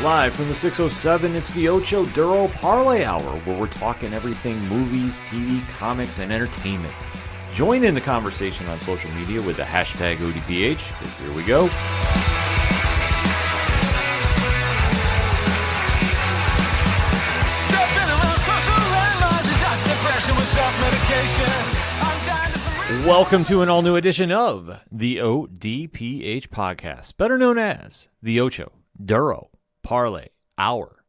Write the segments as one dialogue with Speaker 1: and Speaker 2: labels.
Speaker 1: Live from the 607, it's the Ocho Duro Parlay Hour, where we're talking everything movies, TV, comics, and entertainment. Join in the conversation on social media with the hashtag ODPH, because here we go. Welcome to an all-new edition of the ODPH podcast, better known as the Ocho Duro Parlay Hour.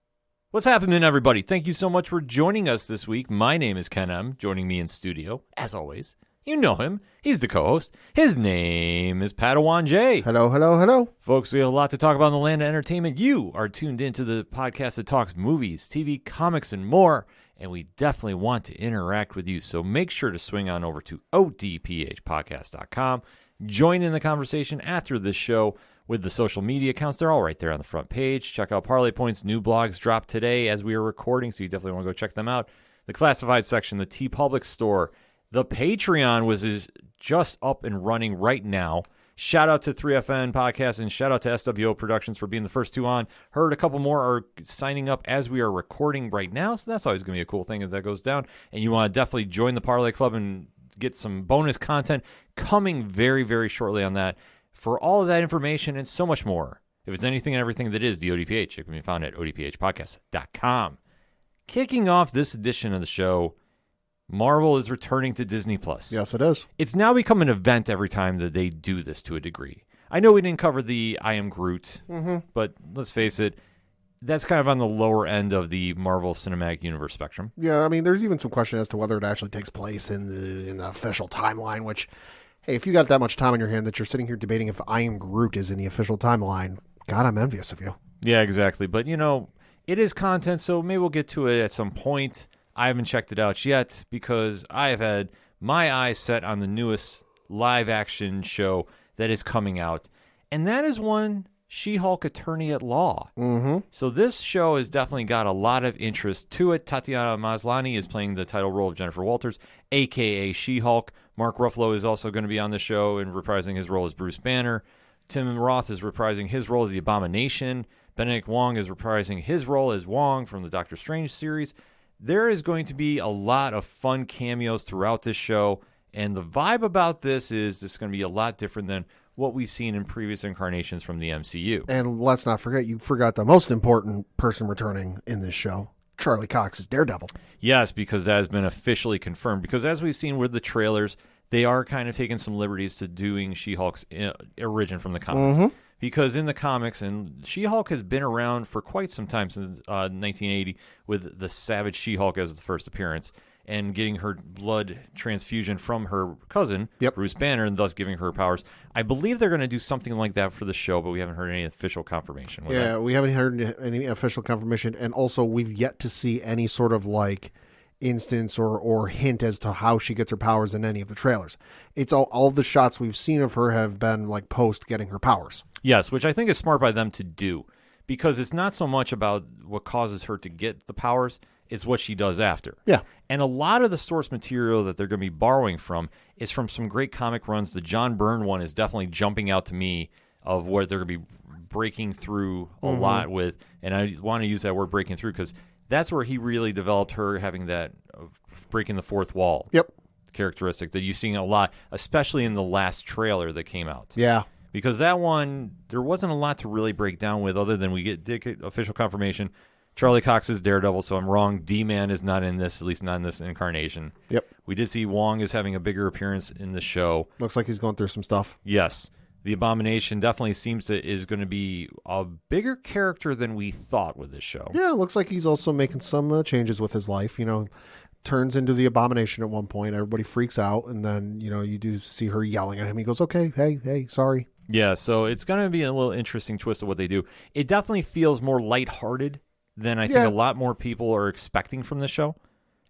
Speaker 1: What's happening, everybody? Thank you so much for joining us this week. My name is Ken M. Joining me in studio, as always, you know him. He's the co-host. His name is Padawan J.
Speaker 2: Hello, hello, hello.
Speaker 1: Folks, we have a lot to talk about in the land of entertainment. You are tuned into the podcast that talks movies, TV, comics, and more. And we definitely want to interact with you. So make sure to swing on over to odphpodcast.com. Join in the conversation after this show with the social media accounts. They're all right there on the front page. Check out Parlay Points. New blogs dropped today as we are recording, so you definitely want to go check them out. The classified section, the TeePublic store. The Patreon is just up and running right now. Shout out to 3FN Podcast and shout out to SWO Productions for being the first two on. Heard a couple more are signing up as we are recording right now, so that's always going to be a cool thing if that goes down. And you want to definitely join the Parlay Club and get some bonus content coming very, very shortly on that. For all of that information and so much more, if it's anything and everything that is the ODPH, it can be found at odphpodcast.com. Kicking off this edition of the show, Marvel is returning to Disney+.
Speaker 2: Yes, it is.
Speaker 1: It's now become an event every time that they do this to a degree. I know we didn't cover the I Am Groot, but let's face it, that's kind of on the lower end of the Marvel Cinematic Universe spectrum.
Speaker 2: Yeah, I mean, there's even some question as to whether it actually takes place in the official timeline, which, hey, if you got that much time on your hand that you're sitting here debating if I Am Groot is in the official timeline, God, I'm envious of you.
Speaker 1: Yeah, exactly. But, you know, it is content, so maybe we'll get to it at some point. I haven't checked it out yet because I have had my eyes set on the newest live-action show that is coming out, and that is one She-Hulk Attorney at Law. So this show has definitely got a lot of interest to it. Tatiana Maslany is playing the title role of Jennifer Walters, a.k.a. She-Hulk. Mark Ruffalo is also going to be on the show and reprising his role as Bruce Banner. Tim Roth is reprising his role as the Abomination. Benedict Wong is reprising his role as Wong from the Doctor Strange series. There is going to be a lot of fun cameos throughout this show, and the vibe about this is going to be a lot different than what we've seen in previous incarnations from the MCU.
Speaker 2: And let's not forget, you forgot the most important person returning in this show, Charlie Cox as Daredevil.
Speaker 1: Yes, because that has been officially confirmed. Because as we've seen with the trailers, they are kind of taking some liberties to doing She-Hulk's origin from the comics. Because in the comics, and She-Hulk has been around for quite some time, since 1980, with the Savage She-Hulk as the first appearance, and getting her blood transfusion from her cousin, Bruce Banner, and thus giving her powers. I believe they're going to do something like that for the show, but we haven't heard any official confirmation.
Speaker 2: We haven't heard any official confirmation, and also we've yet to see any sort of like instance or hint as to how she gets her powers in any of the trailers. It's all the shots we've seen of her have been like post getting her powers. Yes,
Speaker 1: which I think is smart by them to do, because it's not so much about what causes her to get the powers, it's what she does after.
Speaker 2: Yeah.
Speaker 1: And a lot of the source material that they're going to be borrowing from is from some great comic runs. The John Byrne one is definitely jumping out to me of what they're going to be breaking through a lot with, and I want to use that word breaking through because that's where he really developed her having that breaking the fourth wall characteristic that you've seen a lot, especially in the last trailer that came out.
Speaker 2: Yeah.
Speaker 1: Because that one, there wasn't a lot to really break down with other than did get official confirmation. Charlie Cox is Daredevil, so I'm wrong. D-Man is not in this, at least not in this incarnation.
Speaker 2: Yep.
Speaker 1: We did see Wong is having a bigger appearance in the show.
Speaker 2: Looks like he's going through some stuff.
Speaker 1: Yes. The Abomination definitely is going to be a bigger character than we thought with this show.
Speaker 2: Yeah, it looks like he's also making some changes with his life. You know, turns into the Abomination at one point. Everybody freaks out, and then, you know, you do see her yelling at him. He goes, okay, hey, sorry.
Speaker 1: Yeah, so it's going to be a little interesting twist of what they do. It definitely feels more lighthearted than I think a lot more people are expecting from this show.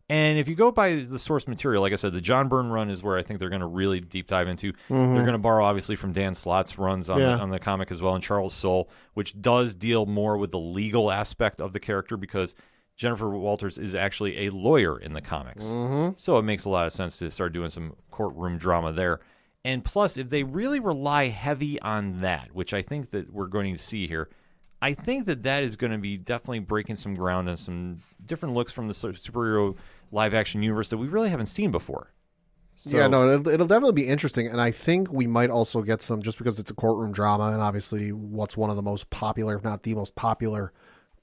Speaker 1: And if you go by the source material, like I said, the John Byrne run is where I think they're going to really deep dive into. They're going to borrow, obviously, from Dan Slott's runs on the comic as well, and Charles Soule, which does deal more with the legal aspect of the character because Jennifer Walters is actually a lawyer in the comics. So it makes a lot of sense to start doing some courtroom drama there. And plus, if they really rely heavy on that, which I think that we're going to see here, I think that is going to be definitely breaking some ground and some different looks from the superhero live-action universe that we really haven't seen before. So,
Speaker 2: yeah, no, it'll definitely be interesting, and I think we might also get some, just because it's a courtroom drama, and obviously what's one of the most popular, if not the most popular,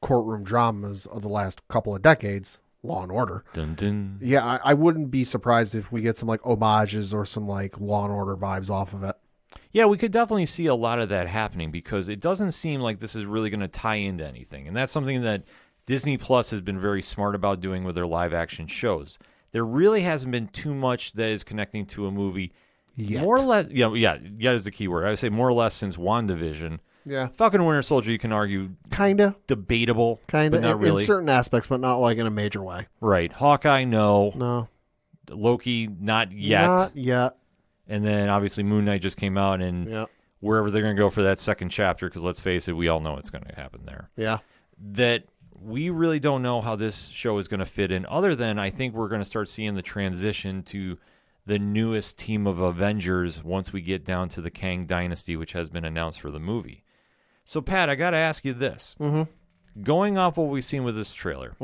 Speaker 2: courtroom dramas of the last couple of decades, Law and Order.
Speaker 1: Dun, dun.
Speaker 2: Yeah, I wouldn't be surprised if we get some like homages or some like Law and Order vibes off of it.
Speaker 1: Yeah, we could definitely see a lot of that happening because it doesn't seem like this is really going to tie into anything, and that's something that Disney Plus has been very smart about doing with their live-action shows. There really hasn't been too much that is connecting to a movie.
Speaker 2: Yet.
Speaker 1: More or less, yet is the key word. I would say more or less since WandaVision.
Speaker 2: Yeah.
Speaker 1: Falcon and Winter Soldier, you can argue,
Speaker 2: Kinda.
Speaker 1: debatable,
Speaker 2: Kinda.
Speaker 1: but not really.
Speaker 2: In certain aspects, but not like in a major way.
Speaker 1: Right. Hawkeye, no.
Speaker 2: No.
Speaker 1: Loki, not yet.
Speaker 2: Not yet.
Speaker 1: And then, obviously, Moon Knight just came out, and wherever they're going to go for that second chapter, because let's face it, we all know what's going to happen there.
Speaker 2: Yeah.
Speaker 1: That we really don't know how this show is going to fit in, other than I think we're going to start seeing the transition to the newest team of Avengers once we get down to the Kang Dynasty, which has been announced for the movie. So, Pat, I got to ask you this.
Speaker 2: Mm-hmm.
Speaker 1: Going off what we've seen with this trailer,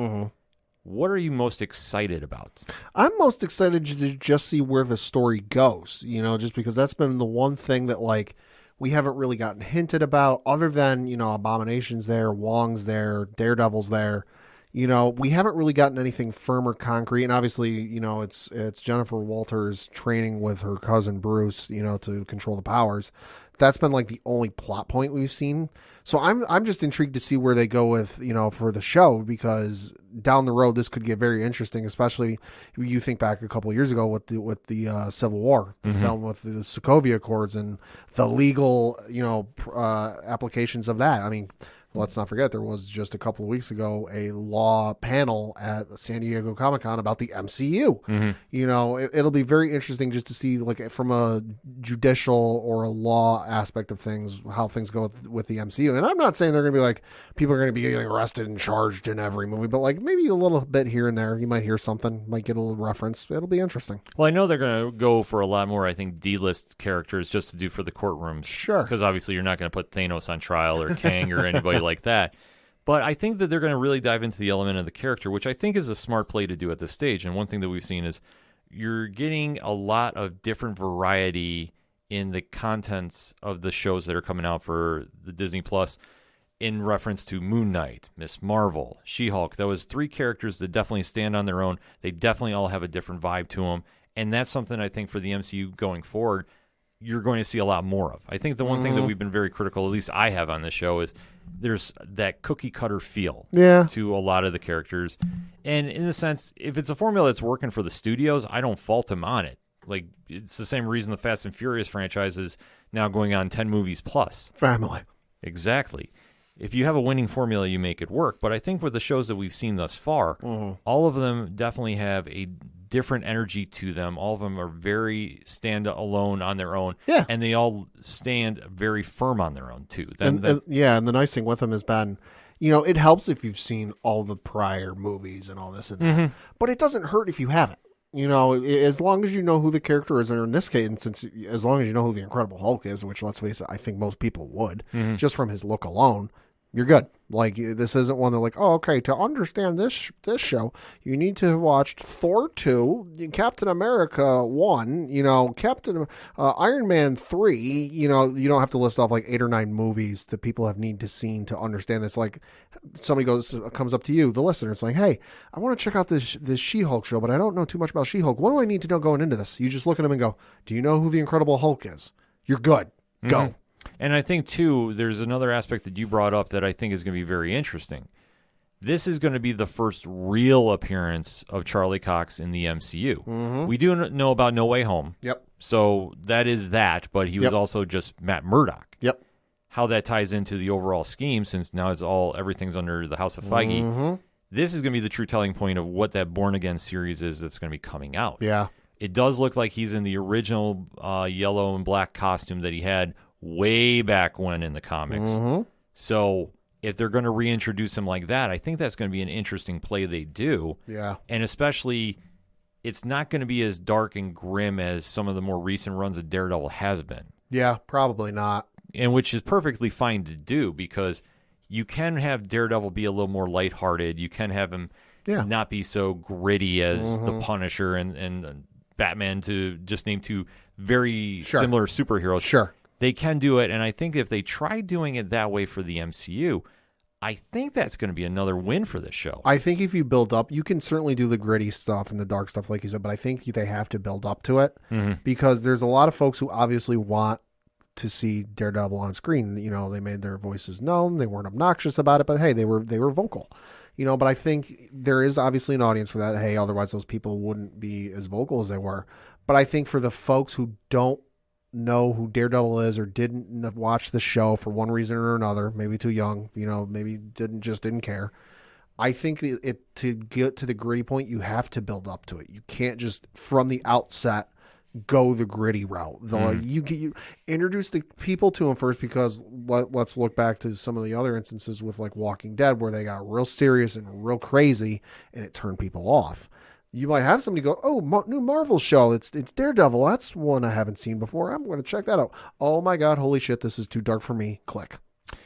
Speaker 1: what are you most excited about?
Speaker 2: I'm most excited to just see where the story goes, just because that's been the one thing that, like, we haven't really gotten hinted about, other than, Abomination's there, Wong's there, Daredevil's there. We haven't really gotten anything firm or concrete. And obviously, it's Jennifer Walters training with her cousin Bruce, to control the powers. That's been like the only plot point we've seen. So I'm just intrigued to see where they go with, for the show, because down the road this could get very interesting, especially if you think back a couple of years ago with the Civil War, the film with the Sokovia Accords and the legal, applications of that. I mean, let's not forget, there was just a couple of weeks ago a law panel at San Diego Comic-Con about the MCU. It'll be very interesting just to see, like, from a judicial or a law aspect of things, how things go with the MCU. And I'm not saying they're going to be like, people are going to be getting arrested and charged in every movie, but like maybe a little bit here and there. You might hear something, might get a little reference. It'll be interesting.
Speaker 1: Well, I know they're going to go for a lot more, I think, D-list characters just to do for the courtrooms.
Speaker 2: Sure.
Speaker 1: Because obviously you're not going to put Thanos on trial or Kang or anybody like that. But I think that they're going to really dive into the element of the character, which I think is a smart play to do at this stage. And one thing that we've seen is you're getting a lot of different variety in the contents of the shows that are coming out for the Disney Plus in reference to Moon Knight, Miss Marvel, She-Hulk. That was 3 characters that definitely stand on their own. They definitely all have a different vibe to them. And that's something I think for the MCU going forward, you're going to see a lot more of. I think the one thing that we've been very critical, at least I have on this show, is there's that cookie-cutter feel to a lot of the characters. And in a sense, if it's a formula that's working for the studios, I don't fault them on it. Like, it's the same reason the Fast and Furious franchise is now going on 10 movies plus.
Speaker 2: Family.
Speaker 1: Exactly. If you have a winning formula, you make it work. But I think with the shows that we've seen thus far, all of them definitely have a different energy to them. All of them are very stand alone on their own.
Speaker 2: Yeah.
Speaker 1: And they all stand very firm on their own, too.
Speaker 2: And the nice thing with them has been, it helps if you've seen all the prior movies and all this and that. But it doesn't hurt if you haven't. As long as you know who the character is, or in this case, since as long as you know who the Incredible Hulk is, which, let's face it, I think most people would, just from his look alone, you're good. Like, this isn't one that, like, oh, okay, to understand this show, you need to have watched Thor 2, Captain America 1, Captain Iron Man 3. You don't have to list off like 8 or 9 movies that people have need to seen to understand this. Like, somebody comes up to you, the listener, it's like, hey, I want to check out this She-Hulk show, but I don't know too much about She-Hulk. What do I need to know going into this? You just look at him and go, do you know who the Incredible Hulk is? You're good. Go.
Speaker 1: And I think, too, there's another aspect that you brought up that I think is going to be very interesting. This is going to be the first real appearance of Charlie Cox in the MCU. We do know about No Way Home.
Speaker 2: Yep.
Speaker 1: So that is that, but he was also just Matt Murdock.
Speaker 2: Yep.
Speaker 1: How that ties into the overall scheme, since now everything's under the House of Feige. This is going to be the true telling point of what that Born Again series is that's going to be coming out.
Speaker 2: Yeah.
Speaker 1: It does look like he's in the original yellow and black costume that he had way back when in the comics. So if they're going to reintroduce him like that, I think that's going to be an interesting play they do.
Speaker 2: Yeah.
Speaker 1: And especially, it's not going to be as dark and grim as some of the more recent runs of Daredevil has been.
Speaker 2: Yeah, probably not.
Speaker 1: And which is perfectly fine to do, because you can have Daredevil be a little more lighthearted. You can have him not be so gritty as the Punisher and Batman, to just name two very similar superheroes.
Speaker 2: Sure.
Speaker 1: They can do it, and I think if they try doing it that way for the MCU, I think that's going to be another win for this show.
Speaker 2: I think if you build up, you can certainly do the gritty stuff and the dark stuff, like you said, but I think they have to build up to it because there's a lot of folks who obviously want to see Daredevil on screen. You know, they made their voices known. They weren't obnoxious about it, but hey, they were vocal. You know, but I think there is obviously an audience for that. Hey, otherwise those people wouldn't be as vocal as they were. But I think for the folks who don't know who Daredevil is or didn't watch the show for one reason or another, maybe too young, you know, maybe didn't care. I think to get to the gritty point, you have to build up to it. You can't just from the outset go the gritty route. You introduce the people to them first, because let's look back to some of the other instances with like Walking Dead where they got real serious and real crazy and it turned people off. You might have somebody go, oh, new Marvel show. It's Daredevil. That's one I haven't seen before. I'm going to check that out. Oh my God, holy shit, this is too dark for me. Click.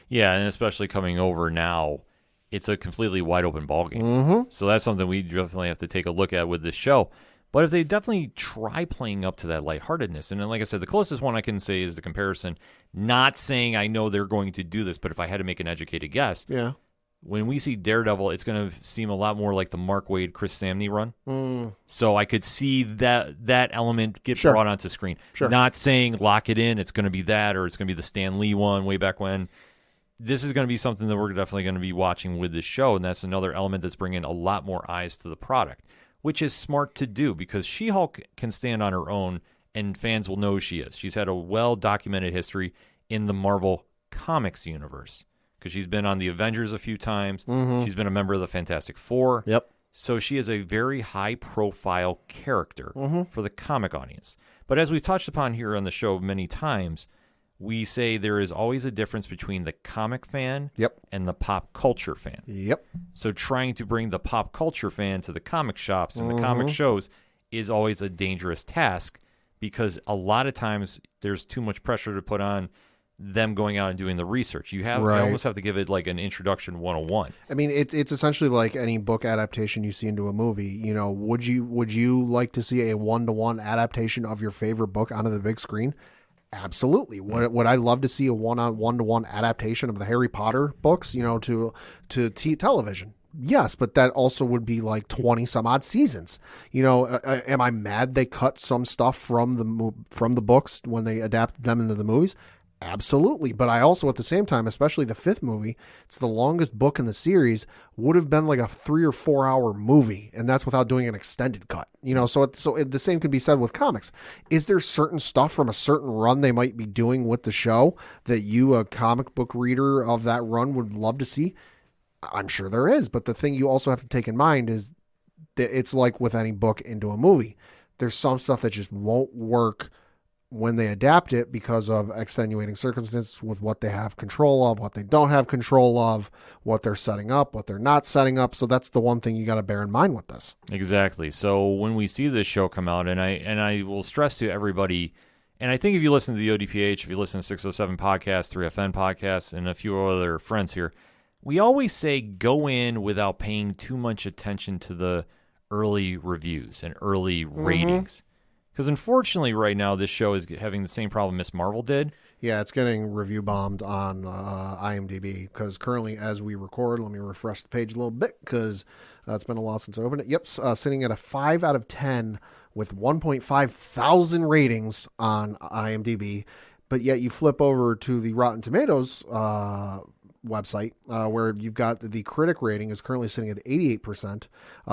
Speaker 1: Yeah, and especially coming over now, it's a completely wide open ballgame. So that's something we definitely have to take a look at with this show. But if they definitely try playing up to that lightheartedness, and then, like I said, the closest one I can say is the comparison, not saying I know they're going to do this, but if I had to make an educated guess, when we see Daredevil, it's going to seem a lot more like the Mark Waid, Chris Samney run. So I could see that element get brought onto screen. Not saying lock it in, it's going to be that, or it's going to be the Stan Lee one way back when. This is going to be something that we're definitely going to be watching with this show, and that's another element that's bringing a lot more eyes to the product, which is smart to do because She-Hulk can stand on her own, and fans will know who she is. She's had a well-documented history in the Marvel Comics universe because she's been on the Avengers a few times. She's been a member of the Fantastic Four. So she is a very high-profile character for the comic audience. But as we've touched upon here on the show many times, we say there is always a difference between the comic fan and the pop culture fan. So trying to bring the pop culture fan to the comic shops and the comic shows is always a dangerous task because a lot of times there's too much pressure to put on them going out and doing the research. You almost have to give it like an introduction 101.
Speaker 2: I mean, it's essentially like any book adaptation you see into a movie. You know, would you like to see a 1-to-1 adaptation of your favorite book onto the big screen? Absolutely. Would I love to see a 1-to-1 adaptation of the Harry Potter books, you know, to television? Yes, but that also would be like 20 some odd seasons. You know, am I mad they cut some stuff from the books when they adapted them into the movies? Absolutely. But I also, at the same time, especially the 5th movie, it's the longest book in the series, would have been like a 3 or 4 hour movie. And that's without doing an extended cut, you know, so the same could be said with comics. Is there certain stuff from a certain run they might be doing with the show that you, a comic book reader of that run, would love to see? I'm sure there is. But the thing you also have to take in mind is that it's like with any book into a movie. There's some stuff that just won't work when they adapt it because of extenuating circumstances with what they have control of, what they don't have control of, what they're setting up, what they're not setting up. So that's the one thing you got to bear in mind with this.
Speaker 1: Exactly. So when we see this show come out, and I will stress to everybody, and I think if you listen to the ODPH, if you listen to 607 Podcast, 3FN Podcast, and a few other friends here, we always say go in without paying too much attention to the early reviews and early ratings. Because unfortunately right now this show is having the same problem Miss Marvel did.
Speaker 2: Yeah, it's getting review bombed on IMDb because currently as we record, let me refresh the page a little bit because it's been a while since I opened it. Yep, sitting at a 5 out of 10 with 1.5 thousand ratings on IMDb. But yet you flip over to the Rotten Tomatoes website where you've got the critic rating is currently sitting at 88%.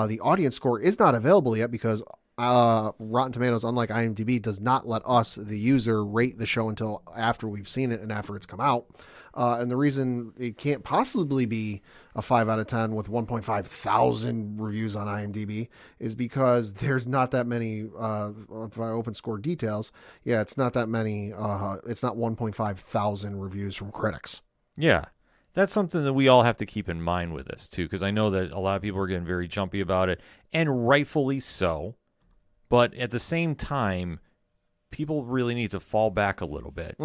Speaker 2: The audience score is not available yet because Rotten Tomatoes, unlike IMDb, does not let us, the user, rate the show until after we've seen it and after it's come out. And the reason it can't possibly be a 5 out of 10 with 1.5 thousand reviews on IMDb is because there's not that many, if I open score details, it's not that many, it's not 1.5 thousand reviews from critics.
Speaker 1: Yeah. That's something that we all have to keep in mind with this, too, because I know that a lot of people are getting very jumpy about it, and rightfully so. But at the same time, people really need to fall back a little bit.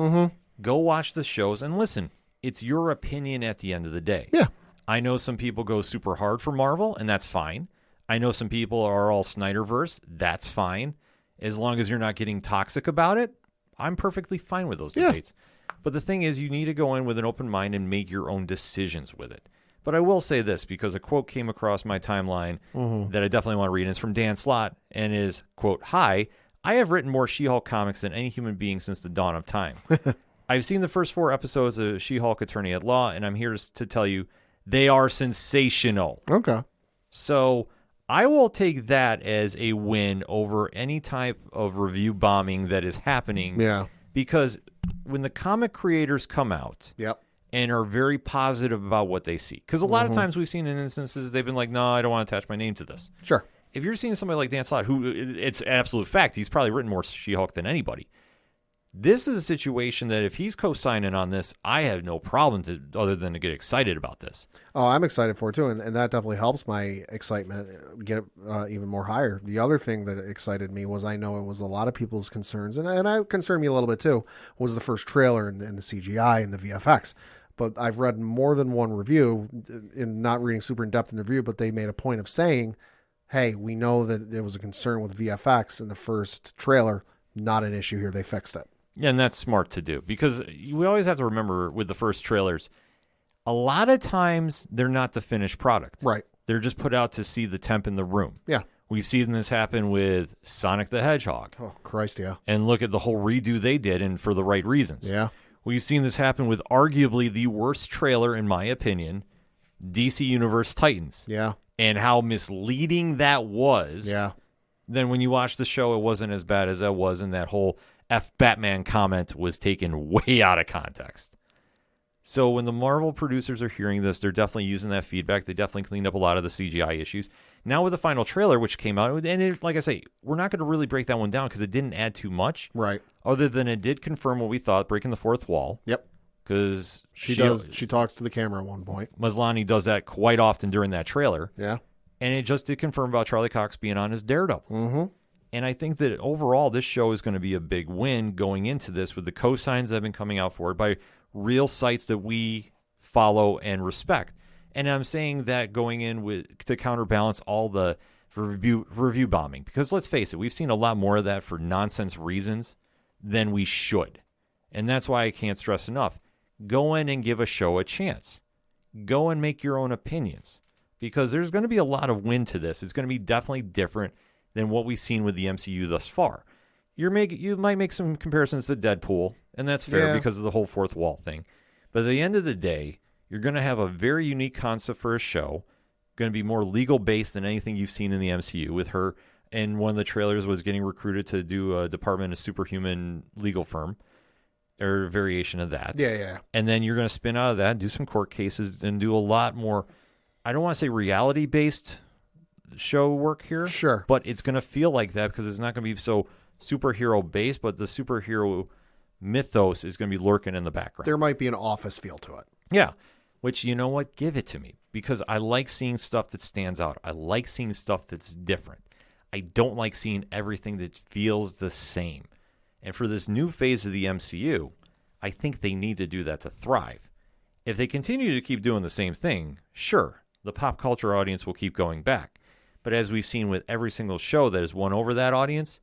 Speaker 1: Go watch the shows and listen. it's your opinion at the end of the day.
Speaker 2: Yeah.
Speaker 1: I know some people go super hard for Marvel, and that's fine. I know some people are all Snyderverse. That's fine. As long as you're not getting toxic about it, I'm perfectly fine with those debates. But the thing is, you need to go in with an open mind and make your own decisions with it. But I will say this, because a quote came across my timeline that I definitely want to read, and it's from Dan Slott, and is, quote, "Hi, I have written more She-Hulk comics than any human being since the dawn of time. I've seen the first 4 episodes of She-Hulk Attorney at Law, and I'm here to tell you they are sensational."
Speaker 2: Okay.
Speaker 1: So I will take that as a win over any type of review bombing that is happening.
Speaker 2: Yeah.
Speaker 1: Because when the comic creators come out and are very positive about what they see, because a lot of times we've seen in instances they've been like, no, I don't want to attach my name to this.
Speaker 2: Sure.
Speaker 1: If you're seeing somebody like Dan Slott, who it's an absolute fact, he's probably written more She-Hulk than anybody. This is a situation that if he's co-signing on this, I have no problem other than to get excited about this.
Speaker 2: Oh, I'm excited for it too, and that definitely helps my excitement get even more higher. The other thing that excited me was I know it was a lot of people's concerns, and I concerned me a little bit too, was the first trailer and the CGI and the VFX. But I've read more than one review, in not reading super in-depth in the review, but they made a point of saying, hey, we know that there was a concern with VFX in the first trailer, not an issue here, they fixed it.
Speaker 1: Yeah, and that's smart to do, because we always have to remember with the first trailers, a lot of times they're not the finished product.
Speaker 2: Right.
Speaker 1: They're just put out to see the temp in the room.
Speaker 2: Yeah.
Speaker 1: We've seen this happen with Sonic the Hedgehog.
Speaker 2: Oh, Christ, yeah.
Speaker 1: And look at the whole redo they did, and for the right reasons.
Speaker 2: Yeah.
Speaker 1: We've seen this happen with arguably the worst trailer, in my opinion, DC Universe Titans.
Speaker 2: Yeah.
Speaker 1: And how misleading that was.
Speaker 2: Yeah.
Speaker 1: Then when you watch the show, it wasn't as bad as that was, and that whole F Batman comment was taken way out of context. So when the Marvel producers are hearing this, they're definitely using that feedback. They definitely cleaned up a lot of the CGI issues. Now with the final trailer, which came out, and it, like I say, we're not going to really break that one down because it didn't add too much.
Speaker 2: Right.
Speaker 1: Other than it did confirm what we thought, breaking the fourth wall.
Speaker 2: Yep.
Speaker 1: Because
Speaker 2: she talks to the camera at one point.
Speaker 1: Maslany does that quite often during that trailer.
Speaker 2: Yeah.
Speaker 1: And it just did confirm about Charlie Cox being on his Daredevil.
Speaker 2: Mm-hmm.
Speaker 1: And I think that overall, this show is going to be a big win going into this with the cosigns that have been coming out for it by real sites that we follow and respect. And I'm saying that going in with to counterbalance all the review bombing. Because let's face it, we've seen a lot more of that for nonsense reasons than we should. And that's why I can't stress enough. Go in and give a show a chance. Go and make your own opinions. Because there's going to be a lot of win to this. It's going to be definitely different than what we've seen with the MCU thus far. You might make some comparisons to Deadpool, and that's fair because of the whole fourth wall thing. But at the end of the day, you're going to have a very unique concept for a show, going to be more legal-based than anything you've seen in the MCU, with her, and one of the trailers was getting recruited to do a Department of Superhuman legal firm, or a variation of that.
Speaker 2: Yeah.
Speaker 1: And then you're going to spin out of that, do some court cases, and do a lot more, I don't want to say reality-based show work here.
Speaker 2: Sure.
Speaker 1: But it's going to feel like that because it's not going to be so superhero-based, but the superhero mythos is going to be lurking in the background.
Speaker 2: There might be an Office feel to it.
Speaker 1: Yeah. Which, you know what? Give it to me. Because I like seeing stuff that stands out. I like seeing stuff that's different. I don't like seeing everything that feels the same. And for this new phase of the MCU, I think they need to do that to thrive. If they continue to keep doing the same thing, sure, the pop culture audience will keep going back. But as we've seen with every single show that has won over that audience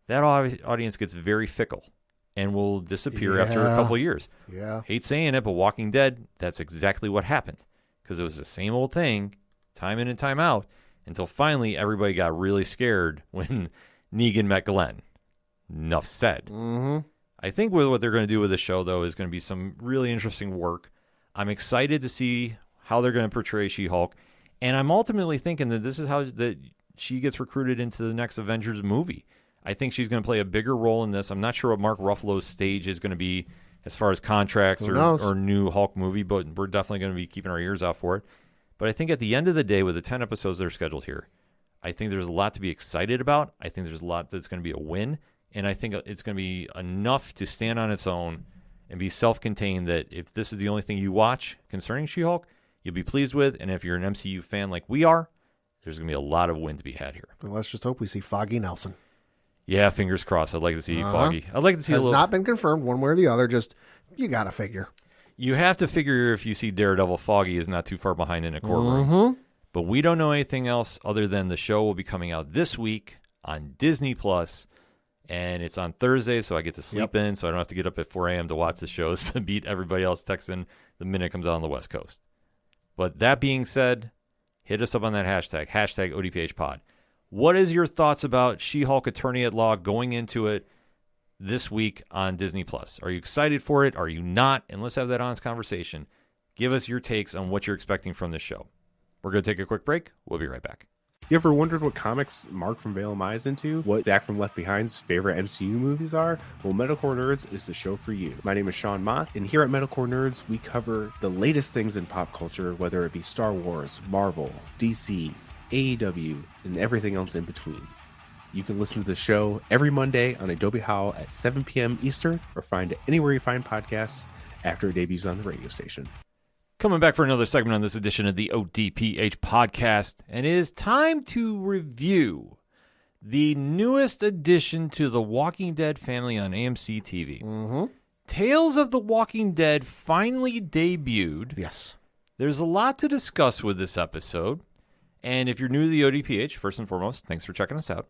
Speaker 1: gets very fickle and will disappear after a couple of years.
Speaker 2: Yeah.
Speaker 1: Hate saying it, but Walking Dead, that's exactly what happened. Because it was the same old thing, time in and time out, until finally everybody got really scared when Negan met Glenn. Enough said.
Speaker 2: Mm-hmm.
Speaker 1: I think with what they're going to do with the show, though, is going to be some really interesting work. I'm excited to see how they're going to portray She-Hulk. And I'm ultimately thinking that this is how that she gets recruited into the next Avengers movie. I think she's going to play a bigger role in this. I'm not sure what Mark Ruffalo's stage is going to be as far as contracts or new Hulk movie, but we're definitely going to be keeping our ears out for it. But I think at the end of the day, with the 10 episodes that are scheduled here, I think there's a lot to be excited about. I think there's a lot that's going to be a win. And I think it's going to be enough to stand on its own and be self-contained that if this is the only thing you watch concerning She-Hulk, you'll be pleased with. And if you're an MCU fan like we are, there's going to be a lot of win to be had here.
Speaker 2: Well, let's just hope we see Foggy Nelson.
Speaker 1: Yeah, fingers crossed. I'd like to see Foggy. I'd like to see
Speaker 2: Has not been confirmed one way or the other. Just, you got to figure.
Speaker 1: You have to figure if you see Daredevil, Foggy is not too far behind in a courtroom.
Speaker 2: Mm-hmm.
Speaker 1: But we don't know anything else other than the show will be coming out this week on Disney Plus, and it's on Thursday, so I get to sleep in, so I don't have to get up at 4 a.m. to watch the shows to beat everybody else texting the minute it comes out on the West Coast. But that being said, hit us up on that hashtag ODPHpod. What is your thoughts about She-Hulk Attorney at Law going into it this week on Disney Plus? Are you excited for it? Are you not? And let's have that honest conversation. Give us your takes on what you're expecting from this show. We're going to take a quick break. We'll be right back.
Speaker 3: You ever wondered what comics Mark from Vale is into? What Zach from Left Behind's favorite MCU movies are? Well, Metalcore Nerds is the show for you. My name is Sean Mott, and here at Metalcore Nerds, we cover the latest things in pop culture, whether it be Star Wars, Marvel, DC, AEW, and everything else in between. You can listen to the show every Monday on Adobe Howl at 7 p.m. Eastern, or find it anywhere you find podcasts after it debuts on the radio station.
Speaker 1: Coming back for another segment on this edition of the ODPH podcast, and it is time to review the newest addition to the Walking Dead family on AMC TV.
Speaker 2: Mm-hmm.
Speaker 1: Tales of the Walking Dead finally debuted.
Speaker 2: Yes.
Speaker 1: There's a lot to discuss with this episode, and if you're new to the ODPH, first and foremost, thanks for checking us out.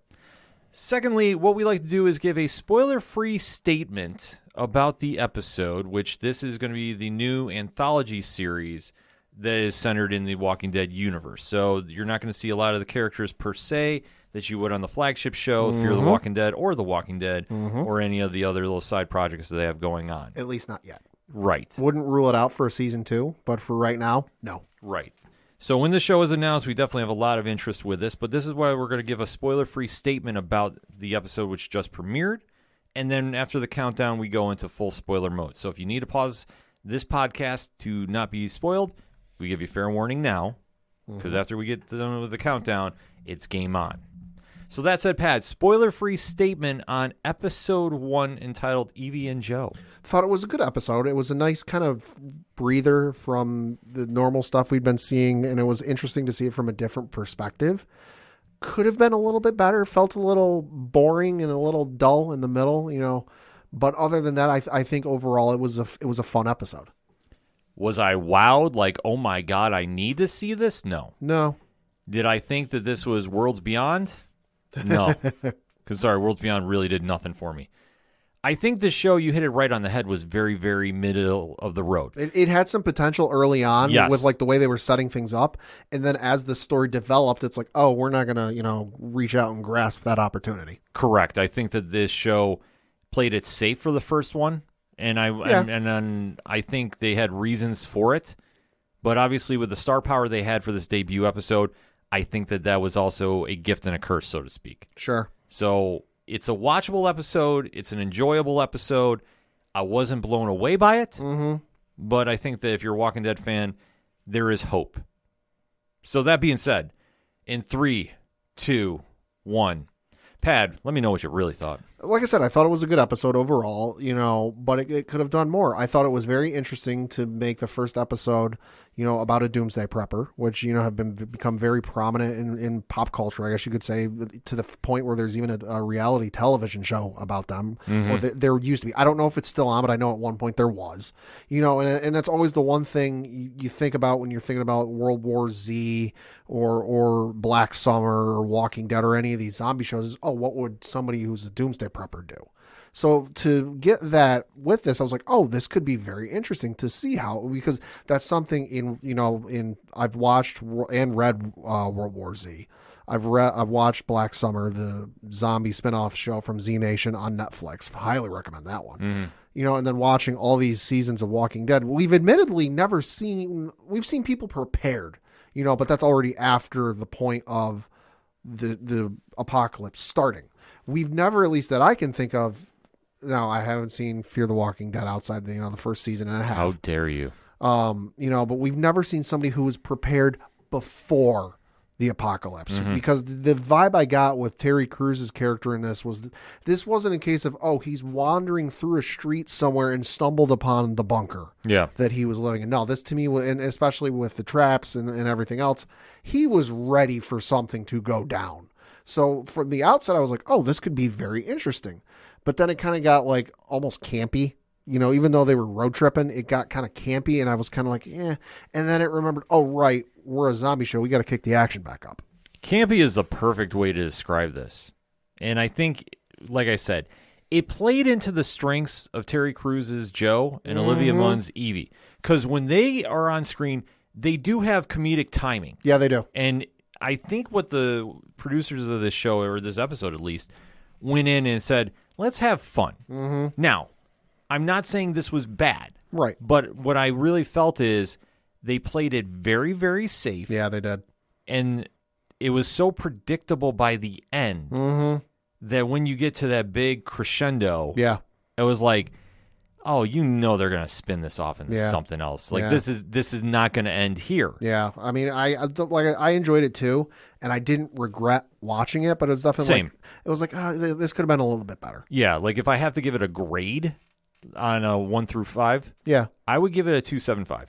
Speaker 1: Secondly, what we like to do is give a spoiler-free statement about the episode, which this is going to be the new anthology series that is centered in the Walking Dead universe. So you're not going to see a lot of the characters per se that you would on the flagship show, Fear the Walking Dead, or The Walking Dead, or any of the other little side projects that they have going on.
Speaker 2: At least not yet.
Speaker 1: Right.
Speaker 2: Wouldn't rule it out for a season 2, but for right now, no.
Speaker 1: Right. So when the show is announced, we definitely have a lot of interest with this, but this is why we're going to give a spoiler-free statement about the episode which just premiered, and then after the countdown, we go into full spoiler mode. So if you need to pause this podcast to not be spoiled, we give you fair warning now, because after we get done with the countdown, it's game on. So that said, Pat, spoiler-free statement on episode 1 entitled Evie and Joe.
Speaker 2: Thought it was a good episode. It was a nice kind of breather from the normal stuff we'd been seeing, and it was interesting to see it from a different perspective. Could have been a little bit better. Felt a little boring and a little dull in the middle, you know. But other than that, I think overall it was a fun episode.
Speaker 1: Was I wowed? Like, oh my God, I need to see this? No.
Speaker 2: No.
Speaker 1: Did I think that this was Worlds Beyond? No. Because, sorry, Worlds Beyond really did nothing for me. I think this show, you hit it right on the head, was very, very middle of the road.
Speaker 2: It had some potential early on with like the way they were setting things up. And then as the story developed, it's like, oh, we're not going to, reach out and grasp that opportunity.
Speaker 1: Correct. I think that this show played it safe for the first one. And I think they had reasons for it. But obviously with the star power they had for this debut episode, I think that was also a gift and a curse, so to speak.
Speaker 2: Sure.
Speaker 1: So it's a watchable episode. It's an enjoyable episode. I wasn't blown away by it, but I think that if you're a Walking Dead fan, there is hope. So that being said, in 3, 2, 1, Pad, let me know what you really thought.
Speaker 2: Like I said, I thought it was a good episode overall, but it could have done more. I thought it was very interesting to make the first episode, about a doomsday prepper, which, have become very prominent in pop culture, I guess you could say, to the point where there's even a reality television show about them. Or there used to be. I don't know if it's still on, but I know at one point there was. And that's always the one thing you think about when you're thinking about World War Z or Black Summer or Walking Dead or any of these zombie shows is, what would somebody who's a doomsday prepper do? So to get that with this, I was like, oh, this could be very interesting to see how, because that's something I've watched and read World War Z. I've watched Black Summer, the zombie spinoff show from Z Nation on Netflix. Highly recommend that one. And then watching all these seasons of Walking Dead, we've admittedly we've seen people prepared, but that's already after the point of the apocalypse starting. We've never, at least that I can think of. No, I haven't seen Fear the Walking Dead outside the first season and a half.
Speaker 1: How dare you?
Speaker 2: But we've never seen somebody who was prepared before the apocalypse, because the vibe I got with Terry Crews's character in this wasn't a case of, he's wandering through a street somewhere and stumbled upon the bunker that he was living in. No, this to me, and especially with the traps and everything else, he was ready for something to go down. So from the outset, I was like, this could be very interesting. But then it kind of got like almost campy, even though they were road tripping, it got kind of campy, and I was kind of like, eh. And then it remembered, oh, right, we're a zombie show. We got to kick the action back up.
Speaker 1: Campy is the perfect way to describe this. And I think, like I said, it played into the strengths of Terry Crews's Joe and Olivia Munn's Evie. Because when they are on screen, they do have comedic timing.
Speaker 2: Yeah, they do.
Speaker 1: And I think what the producers of this show, or this episode at least, went in and said, let's have fun. Mm-hmm. Now, I'm not saying this was bad.
Speaker 2: Right.
Speaker 1: But what I really felt is they played it very, very safe.
Speaker 2: Yeah, they did.
Speaker 1: And it was so predictable by the end that when you get to that big crescendo, it was like, oh, they're going to spin this off into something else. Like this is not going to end here.
Speaker 2: Yeah, I mean, I enjoyed it too, and I didn't regret watching it, but it was definitely
Speaker 1: Same.
Speaker 2: It was like, this could have been a little bit better.
Speaker 1: Yeah, like if I have to give it a grade on a 1 through 5, I would give it a 2.75.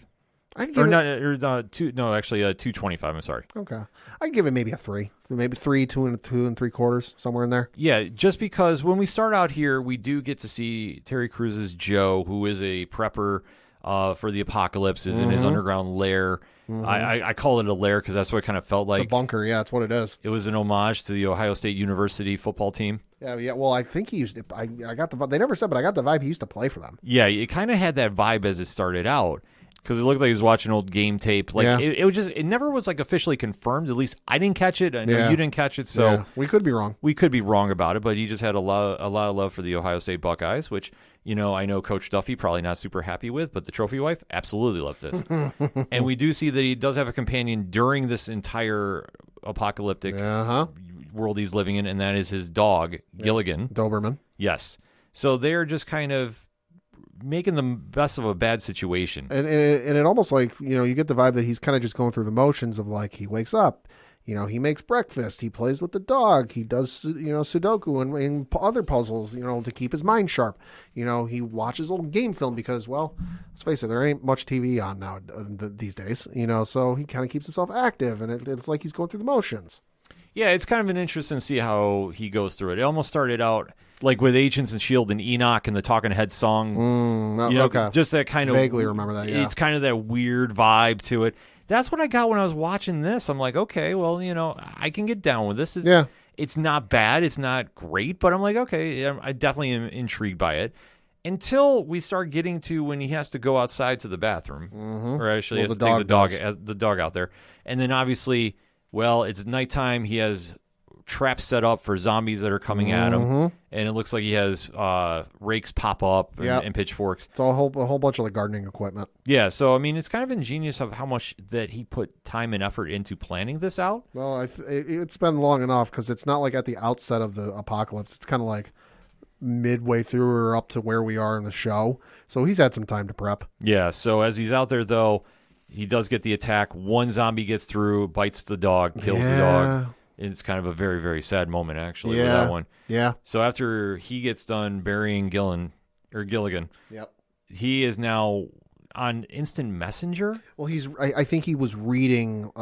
Speaker 2: I'd give
Speaker 1: a 2.25. I'm sorry.
Speaker 2: Okay, I'd give it maybe a 3, maybe 3, 2 and 3/4, somewhere in there.
Speaker 1: Yeah, just because when we start out here, we do get to see Terry Crews's Joe, who is a prepper for the apocalypse, is in his underground lair. I call it a lair because that's what it kind of felt like.
Speaker 2: It's a bunker. Yeah, that's what it is.
Speaker 1: It was an homage to the Ohio State University football team.
Speaker 2: Yeah. Well, I think he used. I got the. They never said, but I got the vibe he used to play for them.
Speaker 1: Yeah, it kind of had that vibe as it started out. Because it looked like he was watching old game tape. Like it was just, it never was like officially confirmed. At least I didn't catch it. I know you didn't catch it. So
Speaker 2: we could be wrong.
Speaker 1: We could be wrong about it. But he just had a lot of love for the Ohio State Buckeyes, which I know Coach Duffy probably not super happy with, but the trophy wife absolutely loves this. And we do see that he does have a companion during this entire apocalyptic world he's living in, and that is his dog Gilligan,
Speaker 2: Doberman.
Speaker 1: Yes. So they're just kind of making the best of a bad situation.
Speaker 2: And it almost like, you get the vibe that he's kind of just going through the motions of like, he wakes up, he makes breakfast, he plays with the dog, he does, Sudoku and other puzzles, to keep his mind sharp. He watches old game film because, well, let's face it, there ain't much TV on now these days, so he kind of keeps himself active, and it's like he's going through the motions.
Speaker 1: Yeah, it's kind of an interesting to see how he goes through it. It almost started out like with Agents and S.H.I.E.L.D. and Enoch and the Talking Heads song.
Speaker 2: Okay.
Speaker 1: Just that kind of...
Speaker 2: Vaguely remember that, yeah.
Speaker 1: It's kind of that weird vibe to it. That's what I got when I was watching this. I'm like, okay, well, I can get down with this. It's not bad. It's not great. But I'm like, okay, I definitely am intrigued by it. Until we start getting to when he has to go outside to the bathroom. Or actually has to take the dog out there. And then obviously... Well, it's nighttime. He has traps set up for zombies that are coming at him, and it looks like he has rakes pop up and pitchforks.
Speaker 2: It's a whole bunch of like gardening equipment.
Speaker 1: Yeah, so I mean, it's kind of ingenious of how much that he put time and effort into planning this out.
Speaker 2: Well, it's been long enough because it's not like at the outset of the apocalypse. It's kind of like midway through or up to where we are in the show. So he's had some time to prep.
Speaker 1: Yeah, so as he's out there, though, he does get the attack. One zombie gets through, bites the dog, kills the dog. It's kind of a very, very sad moment, actually, with that one.
Speaker 2: Yeah.
Speaker 1: So after he gets done burying Gilligan, he is now on Instant Messenger.
Speaker 2: Well, I think he was reading,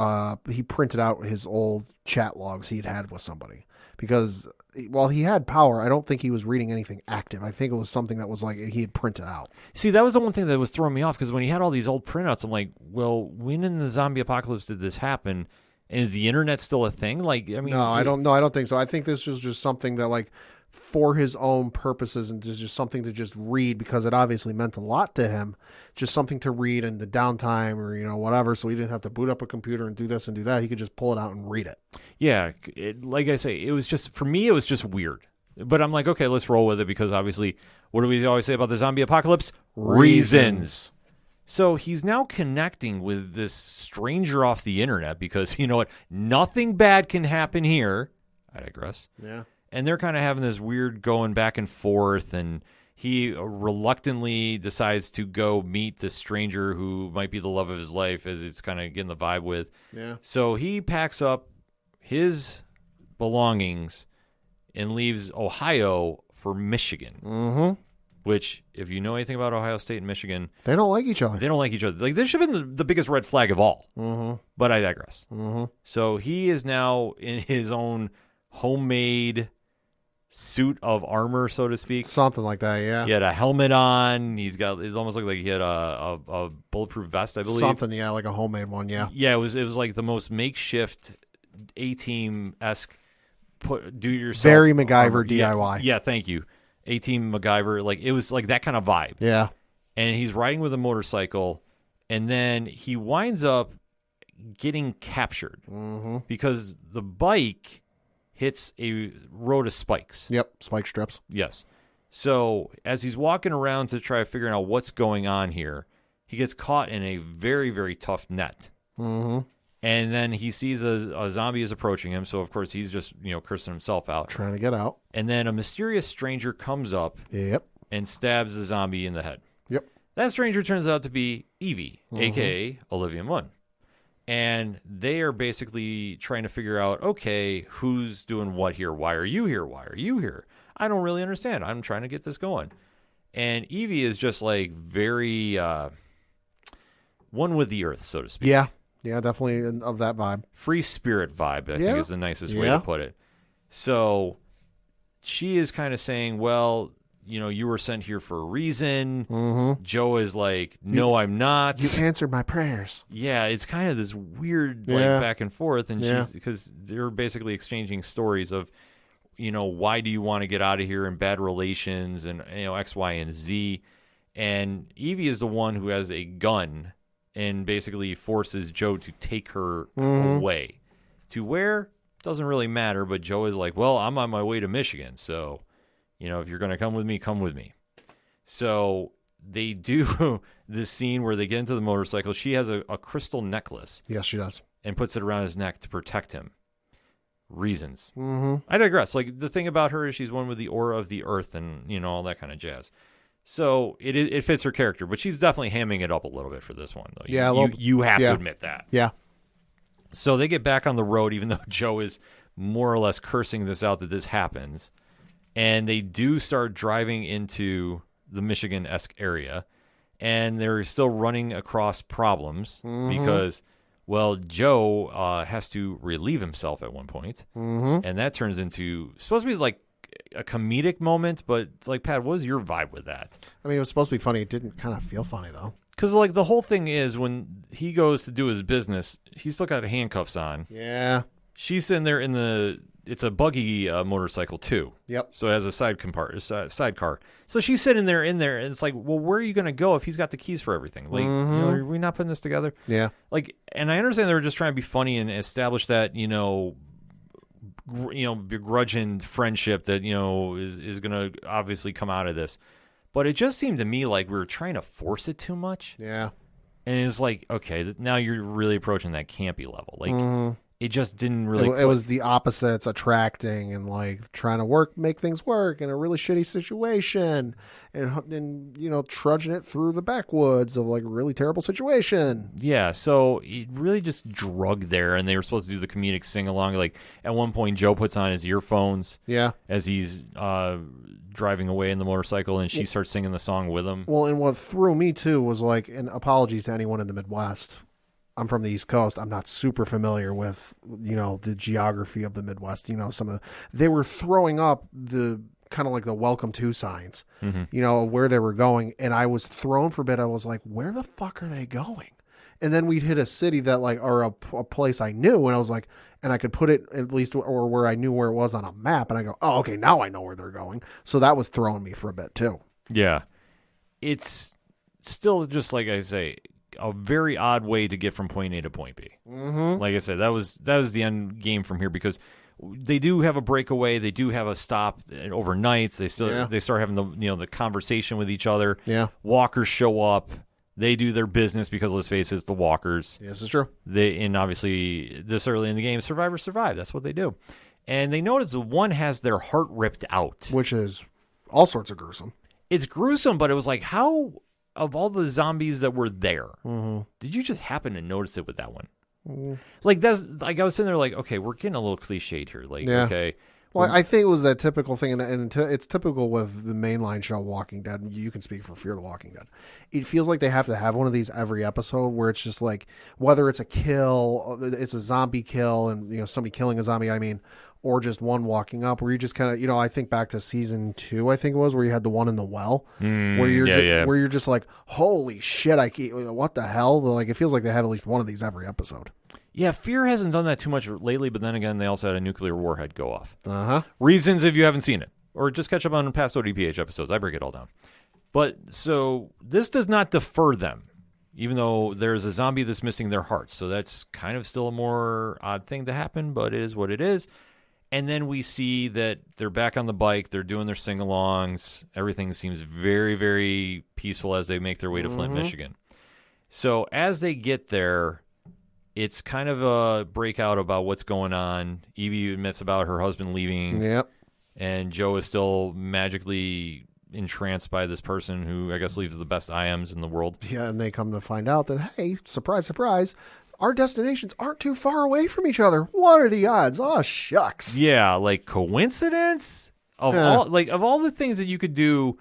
Speaker 2: he printed out his old chat logs he'd had with somebody. Because while he had power, I don't think he was reading anything active. I think it was something that was like he had printed out.
Speaker 1: See, that was the one thing that was throwing me off, because when he had all these old printouts, I'm like, well, when in the zombie apocalypse did this happen? And is the internet still a thing? Like, I mean,
Speaker 2: no, I don't think so. I think this was just something that, like, for his own purposes, and just something to just read, because it obviously meant a lot to him. Just something to read in the downtime or, whatever. So he didn't have to boot up a computer and do this and do that. He could just pull it out and read it. Yeah.
Speaker 1: Like I say, it was just, for me, it was just weird. But I'm like, okay, let's roll with it, because obviously, what do we always say about the zombie apocalypse? Reasons. So he's now connecting with this stranger off the internet, because, you know what, nothing bad can happen here. I digress.
Speaker 2: Yeah.
Speaker 1: And they're kind of having this weird going back and forth, and he reluctantly decides to go meet this stranger who might be the love of his life, as it's kind of getting the vibe with.
Speaker 2: Yeah.
Speaker 1: So he packs up his belongings and leaves Ohio for Michigan.
Speaker 2: Mm-hmm.
Speaker 1: Which, if you know anything about Ohio State and Michigan,
Speaker 2: they don't like each other.
Speaker 1: They don't like each other. Like, this should have been the biggest red flag of all.
Speaker 2: Mm-hmm.
Speaker 1: But I digress.
Speaker 2: Mm-hmm.
Speaker 1: So he is now in his own homemade suit of armor, so to speak.
Speaker 2: Something like that, yeah.
Speaker 1: He had a helmet on. It almost looked like he had a bulletproof vest, I believe.
Speaker 2: Something, yeah, like a homemade one, yeah.
Speaker 1: Yeah, it was like the most makeshift A-Team-esque do-it-yourself.
Speaker 2: Very MacGyver DIY.
Speaker 1: Yeah, thank you. A-Team MacGyver. Like, it was like that kind of vibe.
Speaker 2: Yeah.
Speaker 1: And he's riding with a motorcycle, and then he winds up getting captured because the bike hits a road of spikes.
Speaker 2: Yep, spike strips.
Speaker 1: Yes. So as he's walking around to try figuring out what's going on here, he gets caught in a very, very tough net.
Speaker 2: Mm-hmm.
Speaker 1: And then he sees a zombie is approaching him, so of course he's just, cursing himself out.
Speaker 2: Trying to get out.
Speaker 1: And then a mysterious stranger comes up
Speaker 2: Yep.
Speaker 1: and stabs the zombie in the head.
Speaker 2: Yep.
Speaker 1: That stranger turns out to be Evie, a.k.a. Olivia Munn. And they are basically trying to figure out, okay, who's doing what here? Why are you here? Why are you here? I don't really understand. I'm trying to get this going. And Evie is just like very one with the earth, so to speak.
Speaker 2: Yeah. Yeah, definitely of that vibe.
Speaker 1: Free spirit vibe, I think is the nicest way to put it. So she is kind of saying, well, you were sent here for a reason.
Speaker 2: Mm-hmm.
Speaker 1: Joe is like, no, I'm not.
Speaker 2: You answered my prayers.
Speaker 1: Yeah, it's kind of this weird back and forth, and she's because they're basically exchanging stories of, why do you want to get out of here, and bad relations, and X, Y, and Z. And Evie is the one who has a gun and basically forces Joe to take her away. To where? Doesn't really matter, but Joe is like, well, I'm on my way to Michigan, so if you're going to come with me, come with me. So they do this scene where they get into the motorcycle. She has a crystal necklace.
Speaker 2: Yes, she does.
Speaker 1: And puts it around his neck to protect him. Reasons.
Speaker 2: Mm-hmm.
Speaker 1: I digress. Like, the thing about her is she's one with the aura of the earth and, all that kind of jazz. So it fits her character, but she's definitely hamming it up a little bit for this one, though.
Speaker 2: Yeah,
Speaker 1: you have to admit that.
Speaker 2: Yeah.
Speaker 1: So they get back on the road, even though Joe is more or less cursing this out that this happens. And they do start driving into the Michigan-esque area, and they're still running across problems because, well, Joe has to relieve himself at one point, and that turns into supposed to be like a comedic moment, but it's like, Pat, what was your vibe with that?
Speaker 2: I mean, it was supposed to be funny. It didn't kind of feel funny, though.
Speaker 1: Because, like, the whole thing is when he goes to do his business, he's still got handcuffs on.
Speaker 2: Yeah.
Speaker 1: She's sitting there it's a buggy motorcycle too.
Speaker 2: Yep.
Speaker 1: So it has a sidecar. So she's sitting there in there, and it's like, well, where are you going to go if he's got the keys for everything? Like, are we not putting this together?
Speaker 2: Yeah.
Speaker 1: Like, and I understand they were just trying to be funny and establish that, begrudging friendship that, is going to obviously come out of this. But it just seemed to me like we were trying to force it too much.
Speaker 2: Yeah.
Speaker 1: And it's like, okay, now you're really approaching that campy level. Like, it just didn't really.
Speaker 2: It was the opposites attracting and like trying to make things work in a really shitty situation, and trudging it through the backwoods of like a really terrible situation.
Speaker 1: Yeah, so it really just drug there, and they were supposed to do the comedic sing along. Like at one point, Joe puts on his earphones.
Speaker 2: Yeah.
Speaker 1: As he's driving away in the motorcycle, and she starts singing the song with him.
Speaker 2: Well, and what threw me too was like, and apologies to anyone in the Midwest. I'm from the East Coast. I'm not super familiar with, the geography of the Midwest. They were throwing up the kind of like the welcome to signs, where they were going. And I was thrown for a bit. I was like, where the fuck are they going? And then we'd hit a city that like, or a place I knew. And I was like, and I could put it at least, or where I knew where it was on a map. And I go, oh, okay, now I know where they're going. So that was throwing me for a bit too.
Speaker 1: Yeah. It's still just like I say, a very odd way to get from point A to point B. Like I said, that was the end game from here, because they do have a breakaway, they do have a stop overnights. They start having the conversation with each other.
Speaker 2: Yeah,
Speaker 1: walkers show up. They do their business because, let's face it, it's the walkers.
Speaker 2: Yes, it's true.
Speaker 1: And obviously this early in the game, survivors survive. That's what they do. And they notice the one has their heart ripped out,
Speaker 2: which is all sorts of gruesome.
Speaker 1: It's gruesome, but it was like, how, of all the zombies that were there, did you just happen to notice it with that one? Like, that's like, I was sitting there like, okay, we're getting a little cliched here. Like, okay.
Speaker 2: Well, I think it was that typical thing, and it's typical with the mainline show Walking Dead. You can speak for Fear the Walking Dead. It feels like they have to have one of these every episode, where it's just like, whether it's a kill, it's a zombie kill, and somebody killing a zombie, or just one walking up, where you just kind of, I think back to season 2, I think it was, where you had the one in the well, where you're just like, holy shit, what the hell? Like, it feels like they have at least one of these every episode.
Speaker 1: Yeah, Fear hasn't done that too much lately, but then again, they also had a nuclear warhead go off.
Speaker 2: Uh-huh.
Speaker 1: Reasons if you haven't seen it, or just catch up on past ODPH episodes. I break it all down. But, so, this does not defer them, even though there's a zombie that's missing their hearts. So that's kind of still a more odd thing to happen, but it is what it is. And then we see that they're back on the bike. They're doing their sing-alongs. Everything seems very, very peaceful as they make their way to Flint, Michigan. So as they get there, it's kind of a breakout about what's going on. Evie admits about her husband leaving.
Speaker 2: Yep.
Speaker 1: And Joe is still magically entranced by this person who I guess leaves the best IMs in the world.
Speaker 2: Yeah, and they come to find out that, hey, surprise, surprise, our destinations aren't too far away from each other. What are the odds? Oh, shucks.
Speaker 1: Yeah, like coincidence of all the things that you could do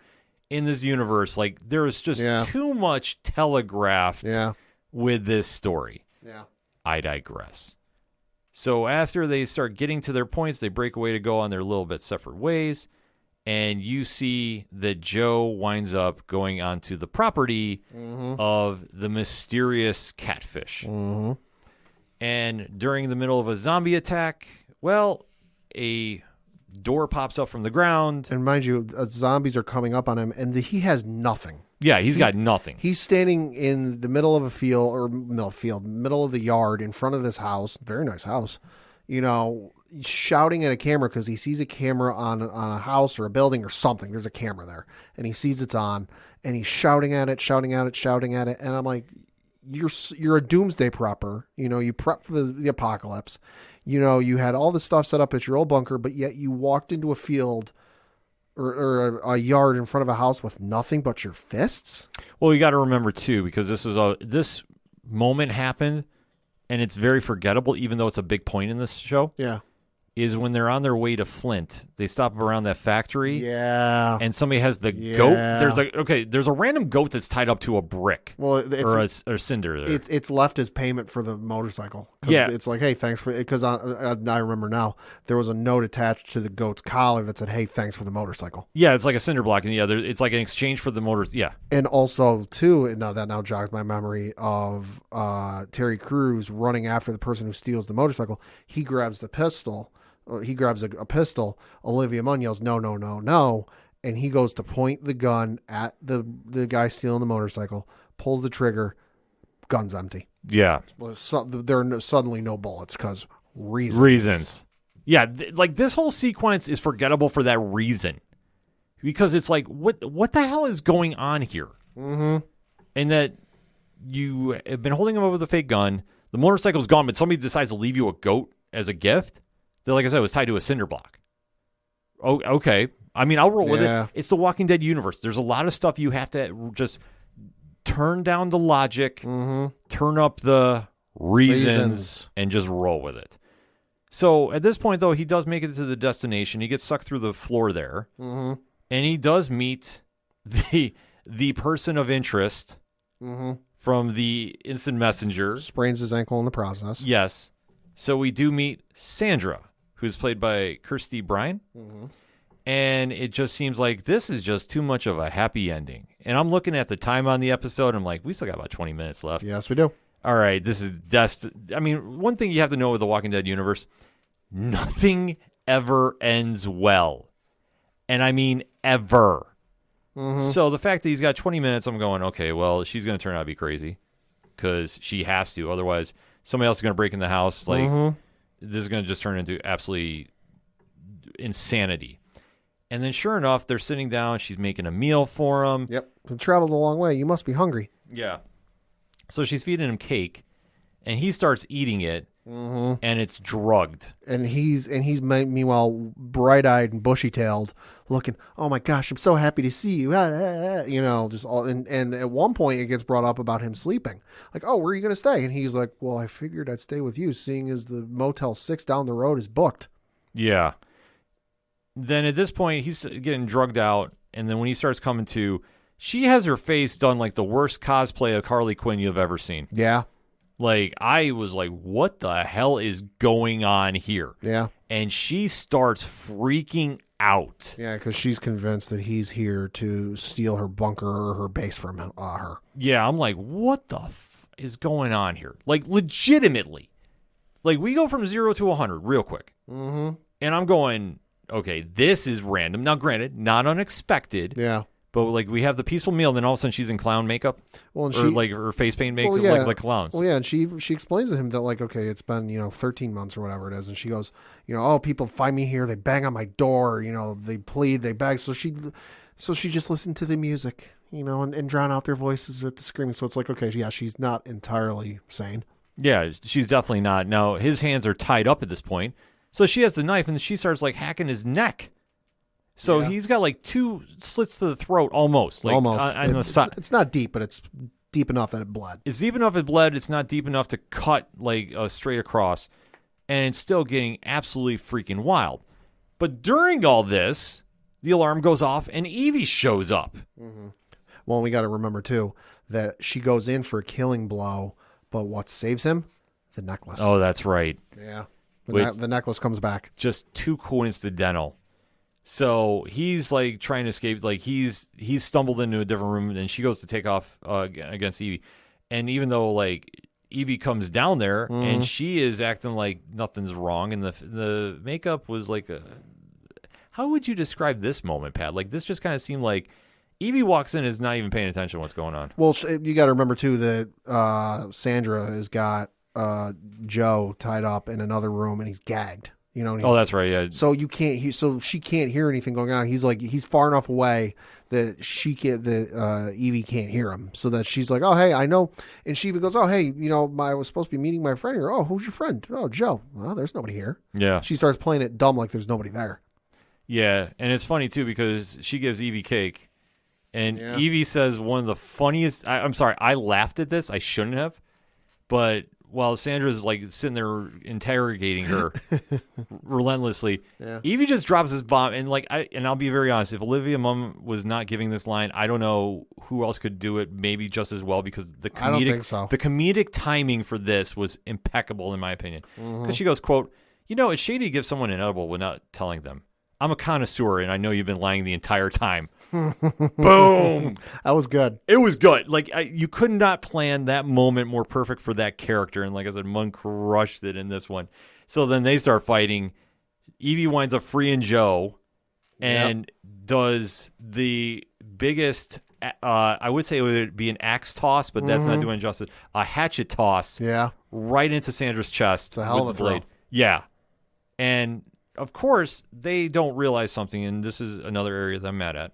Speaker 1: in this universe. Like there's just too much telegraphed with this story.
Speaker 2: Yeah,
Speaker 1: I digress. So after they start getting to their points, they break away to go on their little bit separate ways. And you see that Joe winds up going onto the property of the mysterious catfish.
Speaker 2: Mm-hmm.
Speaker 1: And during the middle of a zombie attack, well, a door pops up from the ground.
Speaker 2: And mind you, zombies are coming up on him, and he has nothing.
Speaker 1: Yeah, he's got nothing.
Speaker 2: He's standing in the middle of a field, or middle of the yard in front of this house. Very nice house. Shouting at a camera because he sees a camera on a house or a building or something. There's a camera there, and he sees it's on, and he's shouting at it. And I'm like, you're a doomsday prepper. You prep for the apocalypse. You had all this stuff set up at your old bunker, but yet you walked into a field or a yard in front of a house with nothing but your fists.
Speaker 1: Well, you got to remember too, because this moment happened, and it's very forgettable, even though it's a big point in this show.
Speaker 2: Yeah.
Speaker 1: Is when they're on their way to Flint, they stop around that factory.
Speaker 2: Yeah.
Speaker 1: And somebody has the goat. There's a random goat that's tied up to a brick.
Speaker 2: Well,
Speaker 1: or a cinder there.
Speaker 2: It's left as payment for the motorcycle.
Speaker 1: Yeah.
Speaker 2: It's like, hey, thanks for it. Because I remember now, there was a note attached to the goat's collar that said, hey, thanks for the motorcycle.
Speaker 1: Yeah, it's like a cinder block. And it's like an exchange for the motor. Yeah.
Speaker 2: And also, too, that now jogs my memory of Terry Crews running after the person who steals the motorcycle. He grabs the pistol. He grabs a pistol. Olivia Munn yells, no, no, no, no. And he goes to point the gun at the guy stealing the motorcycle, pulls the trigger, gun's empty.
Speaker 1: Yeah.
Speaker 2: Well, there are suddenly no bullets because reasons.
Speaker 1: Reasons. Yeah, this whole sequence is forgettable for that reason. Because it's like, what the hell is going on here?
Speaker 2: Mm-hmm.
Speaker 1: And that you have been holding him up with a fake gun. The motorcycle's gone, but somebody decides to leave you a goat as a gift. That, like I said, was tied to a cinder block. Oh, okay. I mean, I'll roll with it. It's the Walking Dead universe. There's a lot of stuff you have to just turn down the logic, turn up the reasons, and just roll with it. So at this point, though, he does make it to the destination. He gets sucked through the floor there, and he does meet the person of interest from the instant messenger.
Speaker 2: Sprains his ankle in the process.
Speaker 1: Yes. So we do meet Sandra, who's played by Kirsty Bryan. And it just seems like this is just too much of a happy ending. And I'm looking at the time on the episode, and I'm like, we still got about 20 minutes left.
Speaker 2: Yes, we do.
Speaker 1: All right, this is death. I mean, one thing you have to know with the Walking Dead universe, nothing ever ends well. And I mean ever. So the fact that he's got 20 minutes, I'm going, okay, well, she's going to turn out to be crazy because she has to. Otherwise, somebody else is going to break in the house. Like, this is going to just turn into absolutely insanity. And then sure enough, they're sitting down. She's making a meal for him.
Speaker 2: Yep. You traveled a long way. You must be hungry.
Speaker 1: Yeah. So she's feeding him cake, and he starts eating it, and it's drugged.
Speaker 2: And he's meanwhile bright-eyed and bushy-tailed, looking, oh my gosh, I'm so happy to see you. Just all. And at one point it gets brought up about him sleeping. Like, oh, where are you going to stay? And he's like, well, I figured I'd stay with you, seeing as the Motel 6 down the road is booked.
Speaker 1: Yeah. Then at this point, he's getting drugged out, and then when he starts coming to, she has her face done like the worst cosplay of Harley Quinn you've ever seen.
Speaker 2: Yeah.
Speaker 1: Like, I was like, what the hell is going on here?
Speaker 2: Yeah.
Speaker 1: and she starts freaking out.
Speaker 2: Yeah, because she's convinced that he's here to steal her bunker or her base from her.
Speaker 1: Yeah, I'm like, what the is going on here? Like, legitimately. Like, we go from 0 to 100 real quick.
Speaker 2: Mm-hmm.
Speaker 1: And I'm going, okay, this is random. Now, granted, not unexpected.
Speaker 2: Yeah.
Speaker 1: But, like, we have the peaceful meal, and then all of a sudden she's in clown makeup.
Speaker 2: Well, and
Speaker 1: or, like, her face paint makeup, like clowns.
Speaker 2: Well, yeah, and she explains to him that, like, okay, it's been, 13 months or whatever it is. And she goes, oh, people find me here. They bang on my door. They plead, they beg. So she just listened to the music, and drown out their voices with the screaming. So it's like, okay, yeah, she's not entirely sane.
Speaker 1: Yeah, she's definitely not. Now, his hands are tied up at this point. So she has the knife, and she starts, like, hacking his neck. So he's got, like, 2 slits to the throat almost. Like,
Speaker 2: almost.
Speaker 1: On the side.
Speaker 2: It's not deep, but it's deep enough that it bled.
Speaker 1: It's deep enough it bled. It's not deep enough to cut, like, straight across. And it's still getting absolutely freaking wild. But during all this, the alarm goes off, and Evie shows up.
Speaker 2: Mm-hmm. Well, we got to remember, too, that she goes in for a killing blow, but what saves him? The necklace.
Speaker 1: Oh, that's right.
Speaker 2: Yeah. The necklace comes back.
Speaker 1: Just too coincidental. So he's, like, trying to escape. Like, he's stumbled into a different room, and she goes to take off against Evie. And even though, like, Evie comes down there, and she is acting like nothing's wrong, and the makeup was like how would you describe this moment, Pat? Like, this just kind of seemed like Evie walks in and is not even paying attention to what's going on.
Speaker 2: Well, you got to remember, too, that Sandra has got Joe tied up in another room, and he's gagged.
Speaker 1: Oh, that's right. Yeah.
Speaker 2: So you can't. So she can't hear anything going on. He's far enough away that Evie can't hear him. So that she's like, oh, hey, I know. And she even goes, oh, hey, I was supposed to be meeting my friend here. Oh, who's your friend? Oh, Joe. Well, there's nobody here.
Speaker 1: Yeah.
Speaker 2: She starts playing it dumb like there's nobody there.
Speaker 1: Yeah, and it's funny too because she gives Evie cake, and Evie says one of the funniest. I'm sorry, I laughed at this. I shouldn't have, but while Sandra's like sitting there interrogating her relentlessly, Evie just drops this bomb, and I'll be very honest. If Olivia Munn was not giving this line, I don't know who else could do it maybe just as well because the
Speaker 2: I don't think so.
Speaker 1: The comedic timing for this was impeccable in my opinion. Because she goes, quote, it's shady to give someone an edible without telling them. I'm a connoisseur, and I know you've been lying the entire time. Boom!
Speaker 2: That was good.
Speaker 1: It was good. Like, you could not plan that moment more perfect for that character. And like I said, Munn crushed it in this one. So then they start fighting. Evie winds up freeing Joe and does the biggest, I would say it would be an axe toss, but that's not doing justice. A hatchet toss right into Sandra's chest.
Speaker 2: It's a hell of a
Speaker 1: blade. Yeah. And of course, they don't realize something, and this is another area that I'm mad at.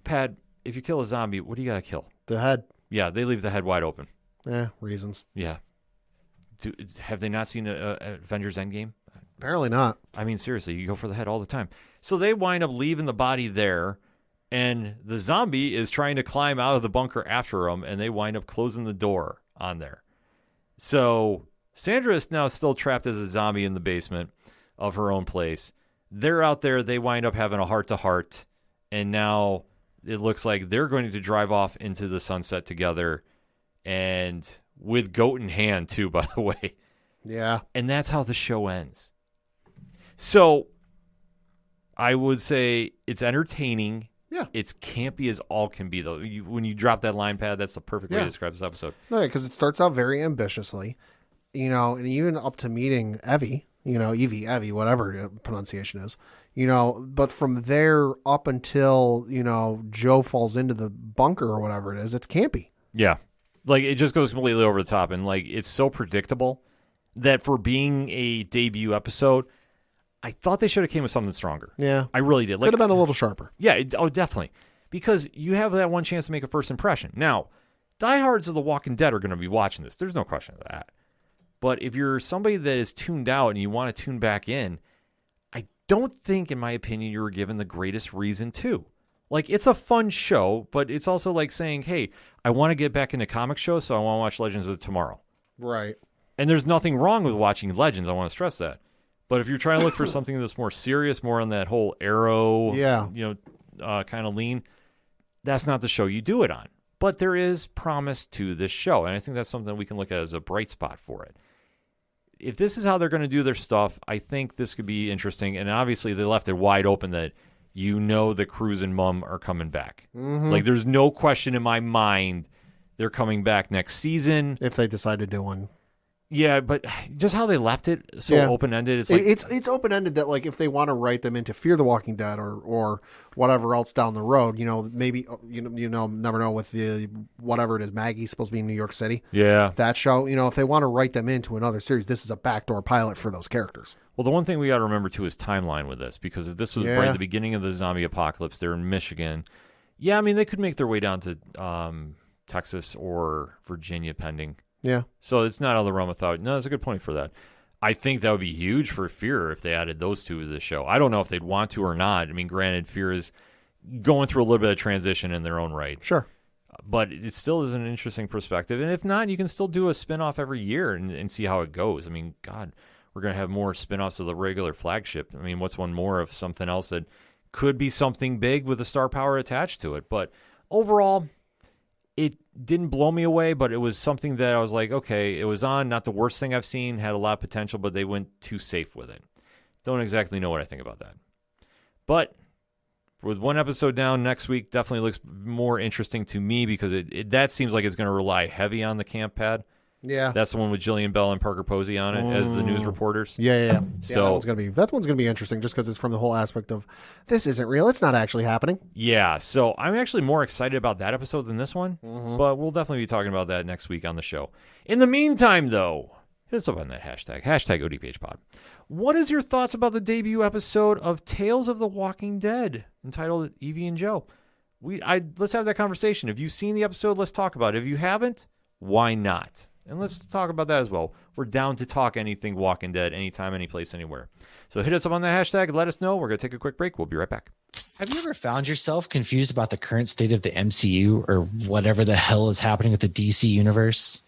Speaker 1: Pat, if you kill a zombie, what do you got to kill?
Speaker 2: The head.
Speaker 1: Yeah, they leave the head wide open.
Speaker 2: Reasons.
Speaker 1: Yeah. Have they not seen Avengers Endgame?
Speaker 2: Apparently not.
Speaker 1: I mean, seriously, you go for the head all the time. So they wind up leaving the body there, and the zombie is trying to climb out of the bunker after them, and they wind up closing the door on there. So Sandra is now still trapped as a zombie in the basement of her own place. They're out there. They wind up having a heart-to-heart, and now it looks like they're going to drive off into the sunset together, and with goat in hand, too, by the way.
Speaker 2: Yeah.
Speaker 1: And that's how the show ends. So I would say it's entertaining.
Speaker 2: Yeah.
Speaker 1: It's campy as all can be, though. When you drop that line pad, that's the perfect way to describe this episode.
Speaker 2: No, because it starts out very ambitiously, and even up to meeting Evie, Evie, whatever pronunciation is, but from there up until, Joe falls into the bunker or whatever it is, it's campy.
Speaker 1: Yeah. Like, it just goes completely over the top, and, like, it's so predictable that for being a debut episode, I thought they should have came with something stronger.
Speaker 2: Yeah.
Speaker 1: I really did.
Speaker 2: Could have been a little sharper.
Speaker 1: Yeah, definitely. Because you have that one chance to make a first impression. Now, diehards of The Walking Dead are going to be watching this. There's no question of that. But if you're somebody that is tuned out and you want to tune back in, I don't think, in my opinion, you were given the greatest reason to. Like, it's a fun show, but it's also like saying, hey, I want to get back into comic shows, so I want to watch Legends of Tomorrow.
Speaker 2: Right.
Speaker 1: And there's nothing wrong with watching Legends. I want to stress that. But if you're trying to look for something that's more serious, more on that whole Arrow, kind of lean, that's not the show you do it on. But there is promise to this show, and I think that's something we can look at as a bright spot for it. if this is how they're going to do their stuff, I think this could be interesting. And obviously, they left it wide open that that Cruz and Mum are coming back.
Speaker 2: Mm-hmm.
Speaker 1: Like, there's no question in my mind they're coming back next season.
Speaker 2: If they decide to do one.
Speaker 1: Yeah, but just how they left it so open-ended. It's like
Speaker 2: it's open-ended that, like, if they want to write them into Fear the Walking Dead or whatever else down the road, maybe, never know with the whatever it is, Maggie's supposed to be in New York City.
Speaker 1: Yeah.
Speaker 2: That show, if they want to write them into another series, this is a backdoor pilot for those characters.
Speaker 1: Well, the one thing we got to remember, too, is timeline with this, because if this was right at the beginning of the zombie apocalypse, they're in Michigan. Yeah, I mean, they could make their way down to Texas or Virginia, pending.
Speaker 2: Yeah.
Speaker 1: So it's not out of the realm of thought. No, that's a good point for that. I think that would be huge for Fear if they added those two to the show. I don't know if they'd want to or not. I mean, granted, Fear is going through a little bit of transition in their own right.
Speaker 2: Sure.
Speaker 1: But it still is an interesting perspective. And if not, you can still do a spinoff every year and see how it goes. I mean, God, we're going to have more spinoffs of the regular flagship. I mean, what's one more of something else that could be something big with a star power attached to it? But overall, it didn't blow me away, but it was something that I was like, okay, it was on, not the worst thing I've seen, had a lot of potential, but they went too safe with it. Don't exactly know what I think about that. But with one episode down, next week definitely looks more interesting to me because that seems like it's going to rely heavy on the camp pad.
Speaker 2: Yeah.
Speaker 1: That's the one with Jillian Bell and Parker Posey on it as the news reporters.
Speaker 2: Yeah.
Speaker 1: So
Speaker 2: that one's gonna be interesting just because it's from the whole aspect of this isn't real. It's not actually happening.
Speaker 1: Yeah. So I'm actually more excited about that episode than this one, but we'll definitely be talking about that next week on the show. In the meantime, though, hit us up on that hashtag ODPHpod. What is your thoughts about the debut episode of Tales of the Walking Dead entitled Evie and Joe? Let's have that conversation. If you've seen the episode, let's talk about it. If you haven't, why not? And let's talk about that as well. We're down to talk anything Walking Dead, anytime, anyplace, anywhere. So hit us up on that hashtag and let us know. We're going to take a quick break. We'll be right back.
Speaker 4: Have you ever found yourself confused about the current state of the MCU or whatever the hell is happening with the DC universe?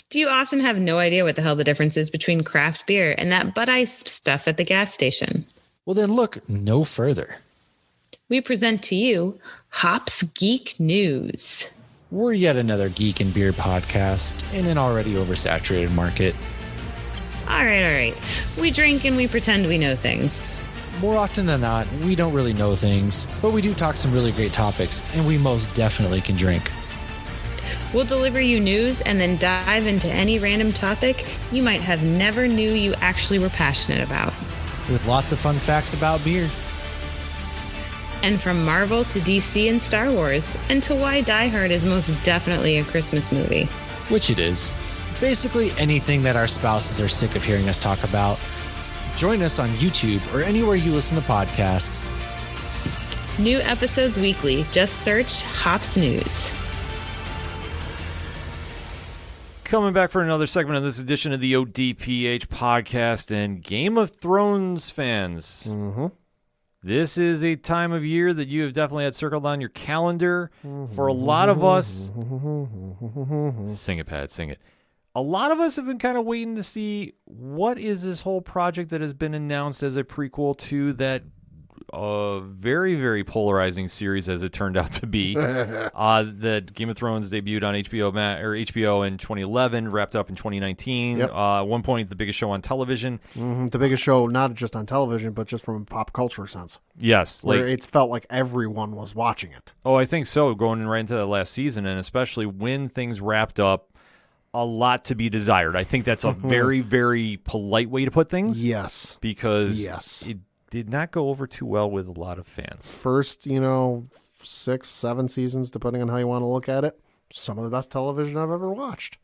Speaker 5: Do you often have no idea what the hell the difference is between craft beer and that Bud Ice stuff at the gas station?
Speaker 4: Well, then look no further.
Speaker 5: We present to you Hops Geek News.
Speaker 4: We're yet another geek and beer podcast in an already oversaturated market.
Speaker 5: All right. We drink and we pretend we know things.
Speaker 4: More often than not, we don't really know things, but we do talk some really great topics, and we most definitely can drink.
Speaker 5: We'll deliver you news and then dive into any random topic you might have never knew you actually were passionate about.
Speaker 4: With lots of fun facts about beer.
Speaker 5: And from Marvel to DC and Star Wars, and to why Die Hard is most definitely a Christmas movie.
Speaker 4: Which it is. Basically anything that our spouses are sick of hearing us talk about. Join us on YouTube or anywhere you listen to podcasts.
Speaker 5: New episodes weekly. Just search Hops News.
Speaker 1: Coming back for another segment of this edition of the ODPH podcast, and Game of Thrones fans.
Speaker 2: Mm-hmm.
Speaker 1: This is a time of year that you have definitely had circled on your calendar. For a lot of us, sing it, Pat, sing it. A lot of us have been kind of waiting to see what is this whole project that has been announced as a prequel to that very, very polarizing series, as it turned out to be. That Game of Thrones debuted on HBO in 2011, wrapped up in 2019.
Speaker 2: Yep.
Speaker 1: At one point, the biggest show on television.
Speaker 2: Mm-hmm. The biggest show, not just on television, but just from a pop culture sense.
Speaker 1: Yes.
Speaker 2: Where it's felt like everyone was watching it.
Speaker 1: Oh, I think so, going right into that last season, and especially when things wrapped up, a lot to be desired. I think that's a very, very polite way to put things.
Speaker 2: Yes.
Speaker 1: Because it did not go over too well with a lot of fans.
Speaker 2: First, 6, 7 seasons, depending on how you want to look at it, some of the best television I've ever watched.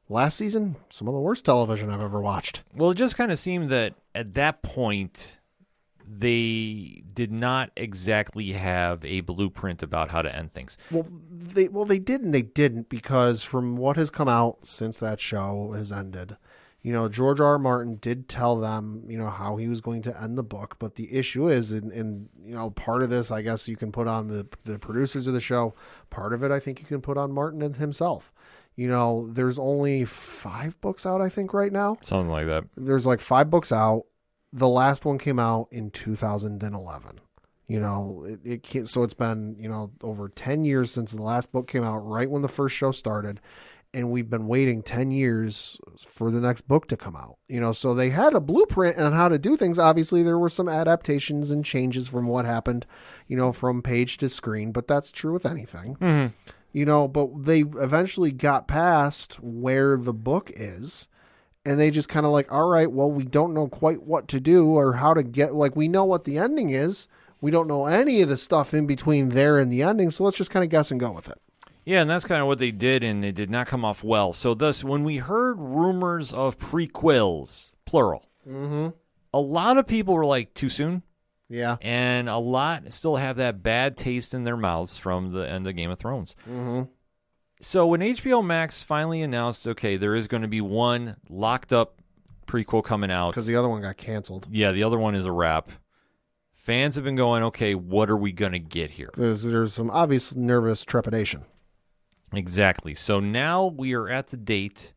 Speaker 2: Last season, some of the worst television I've ever watched.
Speaker 1: Well, it just kind of seemed that at that point, they did not exactly have a blueprint about how to end things.
Speaker 2: Well, they did and they didn't, because from what has come out since that show has ended, George R. R. Martin did tell them, how he was going to end the book. But the issue is, and part of this, I guess you can put on the producers of the show. Part of it, I think you can put on Martin and himself. There's only 5 books out, I think, right now.
Speaker 1: Something like that.
Speaker 2: There's like 5 books out. The last one came out in 2011. So it's been, over 10 years since the last book came out, right when the first show started. and we've been waiting 10 years for the next book to come out. So they had a blueprint on how to do things. Obviously, there were some adaptations and changes from what happened, from page to screen, but that's true with anything.
Speaker 1: Mm-hmm.
Speaker 2: But they eventually got past where the book is, and they just kind of like, all right, well, we don't know quite what to do or how to get, we know what the ending is. We don't know any of the stuff in between there and the ending, so let's just kind of guess and go with it.
Speaker 1: Yeah, and that's kind of what they did, and it did not come off well. So thus, when we heard rumors of prequels, plural, a lot of people were like, too soon?
Speaker 2: Yeah.
Speaker 1: And a lot still have that bad taste in their mouths from the end of Game of Thrones. So when HBO Max finally announced, okay, there is going to be one locked up prequel coming out.
Speaker 2: Because the other one got canceled.
Speaker 1: Yeah, the other one is a wrap. Fans have been going, okay, what are we going to get here?
Speaker 2: There's some obvious nervous trepidation.
Speaker 1: Exactly. So now we are at the date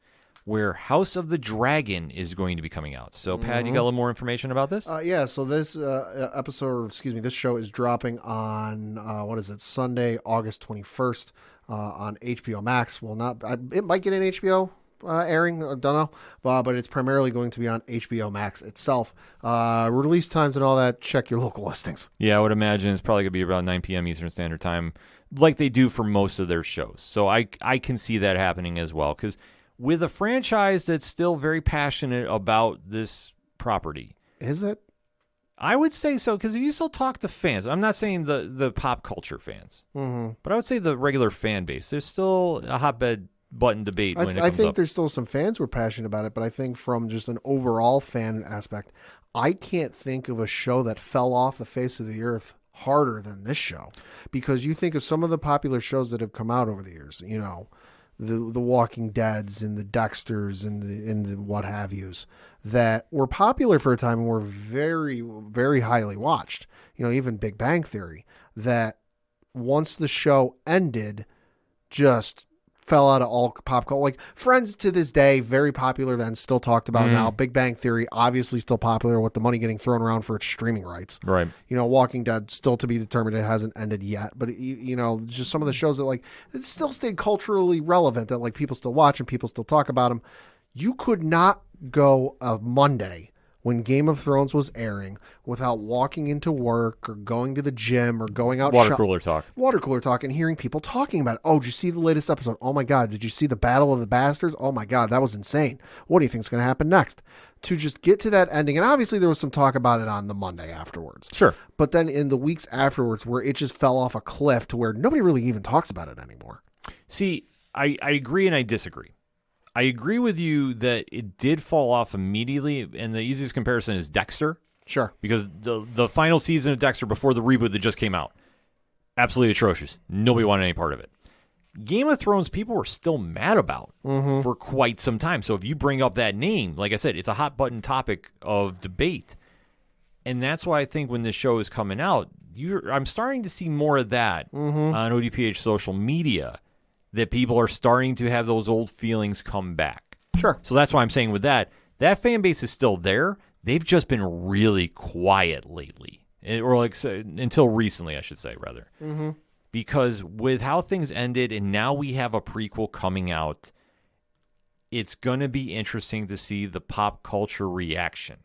Speaker 1: where House of the Dragon is going to be coming out. So, Pat, you got a little more information about this?
Speaker 2: Yeah, so this this show is dropping on, Sunday, August 21st on HBO Max. It might get an HBO airing, I don't know, but it's primarily going to be on HBO Max itself. Release times and all that, check your local listings.
Speaker 1: Yeah, I would imagine it's probably going to be around 9 p.m. Eastern Standard Time, like they do for most of their shows. So I can see that happening as well, because with a franchise that's still very passionate about this property.
Speaker 2: Is it?
Speaker 1: I would say so, because if you still talk to fans, I'm not saying the pop culture fans, but I would say the regular fan base, there's still a hotbed button debate when it comes up.
Speaker 2: I think there's still some fans who are passionate about it, but I think from just an overall fan aspect, I can't think of a show that fell off the face of the earth harder than this show, because you think of some of the popular shows that have come out over the years, the Walking Deads and the Dexters and the what have yous that were popular for a time and were very, very highly watched. Even Big Bang Theory, that once the show ended, just fell out of all pop culture. Like Friends to this day, very popular then, still talked about now. Big Bang Theory, obviously still popular with the money getting thrown around for its streaming rights.
Speaker 1: Right.
Speaker 2: Walking Dead, still to be determined. It hasn't ended yet. But, just some of the shows that, it still stayed culturally relevant, that, people still watch and people still talk about them. You could not go a Monday when Game of Thrones was airing without walking into work or going to the gym or going out
Speaker 1: water cooler talk
Speaker 2: and hearing people talking about it. Oh, did you see the latest episode? Oh my God. Did you see the Battle of the Bastards? Oh my God, that was insane. What do you think is going to happen next? To just get to that ending. And obviously there was some talk about it on the Monday afterwards.
Speaker 1: Sure.
Speaker 2: But then in the weeks afterwards where it just fell off a cliff to where nobody really even talks about it anymore.
Speaker 1: See, I agree and I disagree. I agree with you that it did fall off immediately, and the easiest comparison is Dexter.
Speaker 2: Sure.
Speaker 1: Because the final season of Dexter before the reboot that just came out, absolutely atrocious. Nobody wanted any part of it. Game of Thrones, people were still mad about for quite some time. So if you bring up that name, like I said, it's a hot button topic of debate. And that's why I think when this show is coming out, I'm starting to see more of that on ODPH social media, that people are starting to have those old feelings come back.
Speaker 2: Sure.
Speaker 1: So that's why I'm saying with that fan base is still there. They've just been really quiet lately, or until recently, I should say, rather. Because with how things ended, and now we have a prequel coming out, it's going to be interesting to see the pop culture reaction.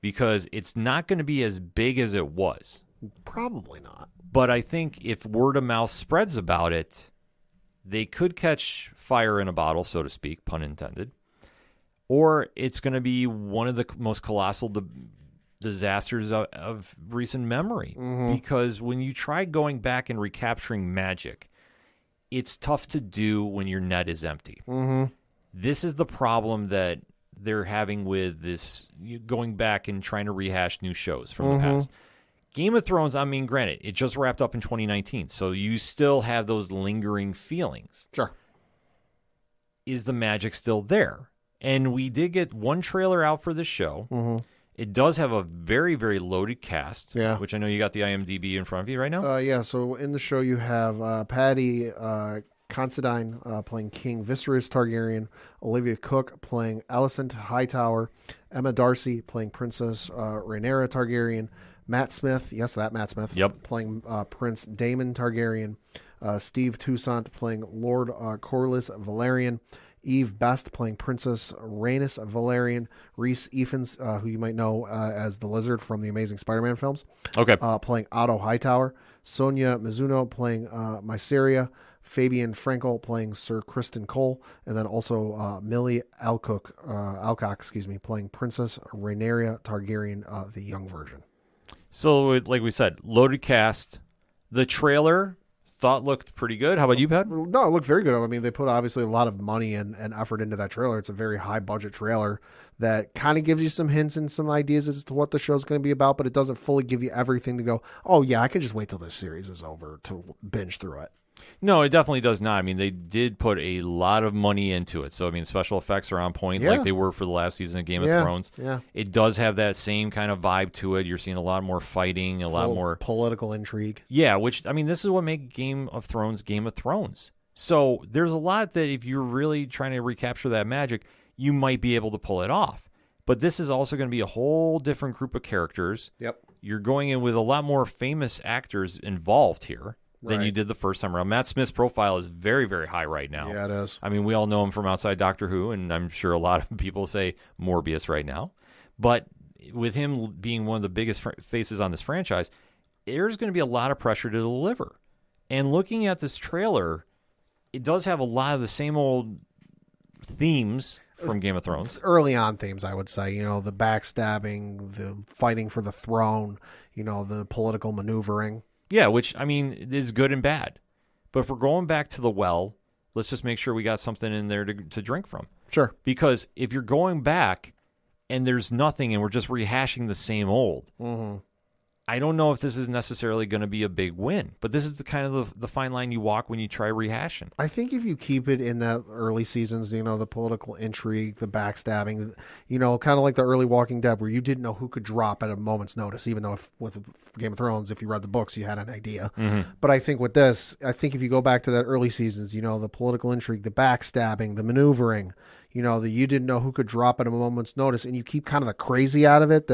Speaker 1: Because it's not going to be as big as it was.
Speaker 2: Probably not.
Speaker 1: But I think if word of mouth spreads about it, they could catch fire in a bottle, so to speak, pun intended. Or it's going to be one of the most colossal disasters of recent memory. Because when you try going back and recapturing magic, it's tough to do when your net is empty. This is the problem that they're having with this, going back and trying to rehash new shows from the past. Game of Thrones, I mean, granted, it just wrapped up in 2019, so you still have those lingering feelings.
Speaker 2: Sure.
Speaker 1: Is the magic still there? And we did get one trailer out for this show. It does have a very, very loaded cast, which I know you got the IMDb in front of you right now.
Speaker 2: Yeah, so in the show you have Paddy Considine playing King Viserys Targaryen, Olivia Cook playing Alicent Hightower, Emma Darcy playing Princess Rhaenyra Targaryen, Matt Smith, Matt Smith, playing Prince Daemon Targaryen, Steve Toussaint playing Lord Corlys Valerian, Eve Best playing Princess Rhaenys Valerian, Rhys Ifans, who you might know as the Lizard from the Amazing Spider-Man films, playing Otto Hightower, Sonia Mizuno playing Mysaria, Fabian Frankel playing Sir Kristen Cole, and then also Millie Alcock, playing Princess Rhaenyra Targaryen, the young version.
Speaker 1: So, like we said, loaded cast. The trailer looked pretty good. How about you, Pat?
Speaker 2: No, it looked very good. I mean, they put obviously a lot of money and effort into that trailer. It's a very high budget trailer that kind of gives you some hints and some ideas as to what the show's going to be about, but it doesn't fully give you everything to go, oh yeah, I can just wait till this series is over to binge through it.
Speaker 1: No, it definitely does not. I mean, they did put a lot of money into it. So, I mean, special effects are on point like they were for the last season of Game of Thrones.
Speaker 2: Yeah.
Speaker 1: It does have that same kind of vibe to it. You're seeing a lot more fighting, a lot more
Speaker 2: political intrigue.
Speaker 1: Yeah, which, I mean, this is what makes Game of Thrones. So, there's a lot that if you're really trying to recapture that magic, you might be able to pull it off. But this is also going to be a whole different group of characters.
Speaker 2: Yep.
Speaker 1: You're going in with a lot more famous actors involved here than you did the first time around. Matt Smith's profile is very, very high right now.
Speaker 2: Yeah, it is.
Speaker 1: I mean, we all know him from outside Doctor Who, and I'm sure a lot of people say Morbius right now. But with him being one of the biggest faces on this franchise, there's going to be a lot of pressure to deliver. And looking at this trailer, it does have a lot of the same old themes from Game of Thrones.
Speaker 2: Early on themes, I would say. The backstabbing, the fighting for the throne, the political maneuvering.
Speaker 1: Yeah, which, I mean, is good and bad. But if we're going back to the well, let's just make sure we got something in there to drink from.
Speaker 2: Sure.
Speaker 1: Because if you're going back and there's nothing and we're just rehashing the same old, I don't know if this is necessarily going to be a big win. But this is the kind of the fine line you walk when you try rehashing.
Speaker 2: I think if you keep it in that early seasons, the political intrigue, the backstabbing, kind of like the early Walking Dead where you didn't know who could drop at a moment's notice, even though with Game of Thrones, if you read the books, you had an idea. But I think with this, if you go back to that early seasons, the political intrigue, the backstabbing, the maneuvering, that you didn't know who could drop at a moment's notice, and you keep kind of the crazy out of it,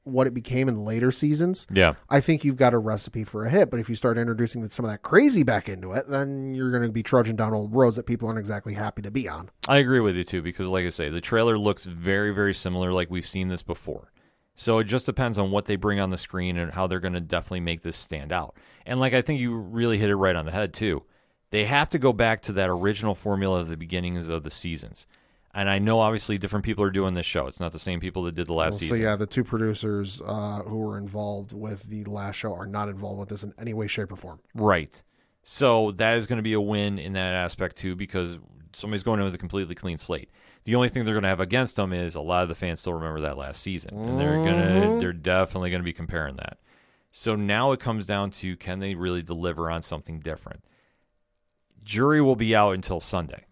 Speaker 2: what it became in later seasons, I think you've got a recipe for a hit. But if you start introducing some of that crazy back into it, then you're going to be trudging down old roads that people aren't exactly happy to be on.
Speaker 1: I agree with you, too, because like I say, the trailer looks very, very similar like we've seen this before. So it just depends on what they bring on the screen and how they're going to definitely make this stand out. And like I think you really hit it right on the head, too. They have to go back to that original formula of the beginnings of the seasons. And I know, obviously, different people are doing this show. It's not the same people that did the last season.
Speaker 2: So, yeah, the two producers who were involved with the last show are not involved with this in any way, shape, or form.
Speaker 1: Right. So that is going to be a win in that aspect, too, because somebody's going in with a completely clean slate. The only thing they're going to have against them is a lot of the fans still remember that last season. And they're definitely going to be comparing that. So now it comes down to, can they really deliver on something different? Jury will be out until Sunday.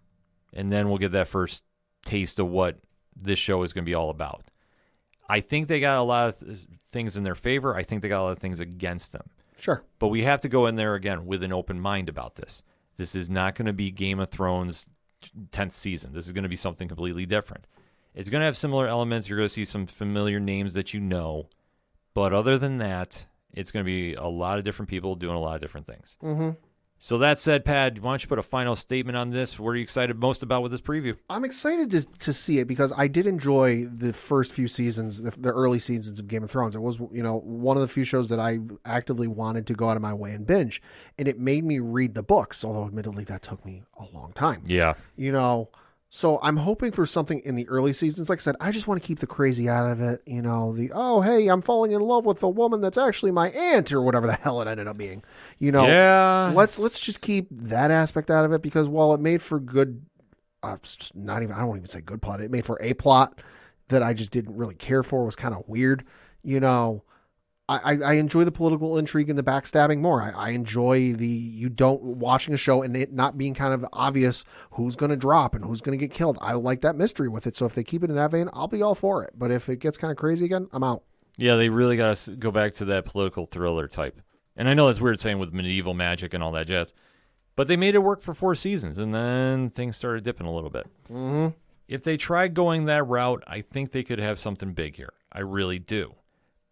Speaker 1: And then we'll get that first taste of what this show is going to be all about. I think they got a lot of things in their favor. I think they got a lot of things against them.
Speaker 2: Sure.
Speaker 1: But we have to go in there, again, with an open mind about this. This is not going to be Game of Thrones 10th season. This is going to be something completely different. It's going to have similar elements. You're going to see some familiar names that you know. But other than that, it's going to be a lot of different people doing a lot of different things. So that said, Pat, why don't you put a final statement on this? What are you excited most about with this preview?
Speaker 2: I'm excited to see it because I did enjoy the first few seasons, the early seasons of Game of Thrones. It was, one of the few shows that I actively wanted to go out of my way and binge. And it made me read the books, although admittedly that took me a long time.
Speaker 1: Yeah.
Speaker 2: So I'm hoping for something in the early seasons. Like I said, I just want to keep the crazy out of it. Oh, hey, I'm falling in love with a woman that's actually my aunt or whatever the hell it ended up being.
Speaker 1: Yeah.
Speaker 2: Let's just keep that aspect out of it because while it made for good, I don't even say good plot. It made for a plot that I just didn't really care for. It was kind of weird. I enjoy the political intrigue and the backstabbing more. I enjoy watching a show and it not being kind of obvious who's going to drop and who's going to get killed. I like that mystery with it. So if they keep it in that vein, I'll be all for it. But if it gets kind of crazy again, I'm out.
Speaker 1: Yeah, they really got to go back to that political thriller type. And I know that's weird saying with medieval magic and all that jazz, but they made it work for 4 seasons and then things started dipping a little bit. If they tried going that route, I think they could have something big here. I really do.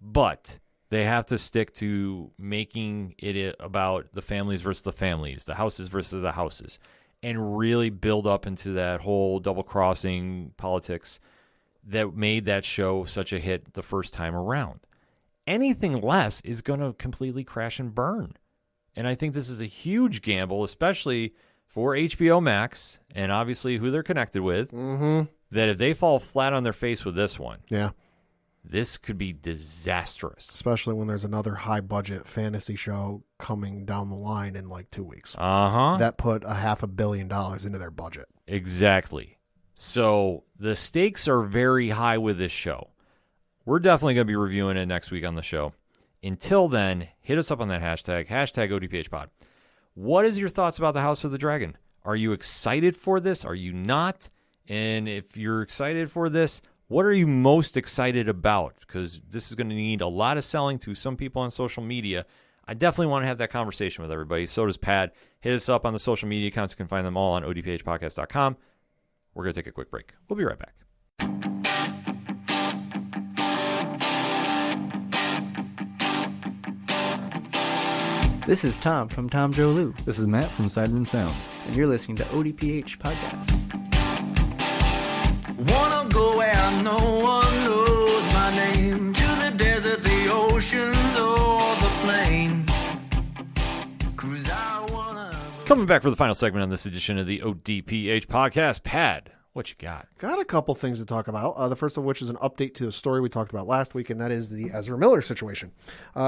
Speaker 1: But They have to stick to making it about the families versus the families, the houses versus the houses, and really build up into that whole double-crossing politics that made that show such a hit the first time around. Anything less is going to completely crash and burn. And I think this is a huge gamble, especially for HBO Max and obviously who they're connected with, that if they fall flat on their face with this one, this could be disastrous.
Speaker 2: Especially when there's another high-budget fantasy show coming down the line in like 2 weeks. That put $500 million into their budget.
Speaker 1: Exactly. So the stakes are very high with this show. We're definitely going to be reviewing it next week on the show. Until then, hit us up on that hashtag ODPHpod. What is your thoughts about the House of the Dragon? Are you excited for this? Are you not? And if you're excited for this, what are you most excited about? Because this is going to need a lot of selling to some people on social media. I definitely want to have that conversation with everybody. So does Pat. Hit us up on the social media accounts. You can find them all on odphpodcast.com. We're going to take a quick break. We'll be right back.
Speaker 6: This is Tom from Tom Joe Lou,
Speaker 7: This is Matt from Sideroom Sounds.
Speaker 6: and you're listening to ODPH Podcast.
Speaker 8: Wanna go where no one knows my name, to the desert, the oceans, or the plains. 'Cause I wanna...
Speaker 1: Coming back for the final segment on this edition of the ODPH podcast. Pat, what you got?
Speaker 2: Got a couple things to talk about. The first of which is an update to a story we talked about last week, and that is the Ezra Miller situation.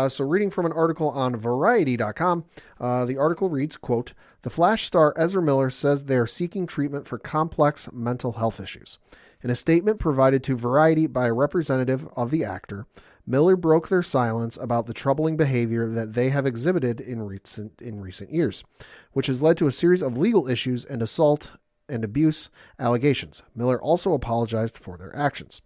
Speaker 2: So reading from an article on Variety.com, the article reads, quote, "The Flash star Ezra Miller says they are seeking treatment for complex mental health issues." In a statement provided to Variety by a representative of the actor, Miller broke their silence about the troubling behavior that they have exhibited in recent years, which has led to a series of legal issues and assault and abuse allegations. Miller also apologized for their actions.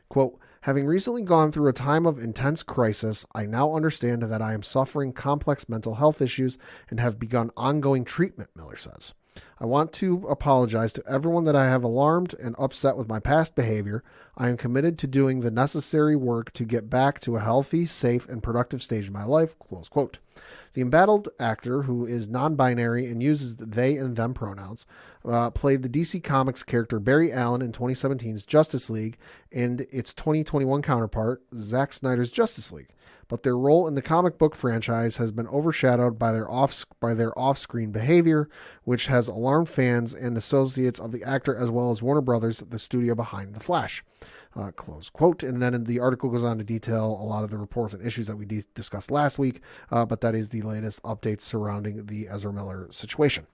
Speaker 2: Quote, "Having recently gone through a time of intense crisis, I now understand that I am suffering complex mental health issues and have begun ongoing treatment," Miller says. "I want to apologize to everyone that I have alarmed and upset with my past behavior. I am committed to doing the necessary work to get back to a healthy, safe, and productive stage in my life," close quote. The embattled actor, who is non-binary and uses they and them pronouns, played the DC Comics character Barry Allen in 2017's Justice League and its 2021 counterpart, Zack Snyder's Justice League. But their role in the comic book franchise has been overshadowed by their off-screen behavior, which has alarmed fans and associates of the actor as well as Warner Brothers, the studio behind The Flash. Close quote. And then the article goes on to detail a lot of the reports and issues that we discussed last week, but that is the latest updates surrounding the Ezra Miller situation.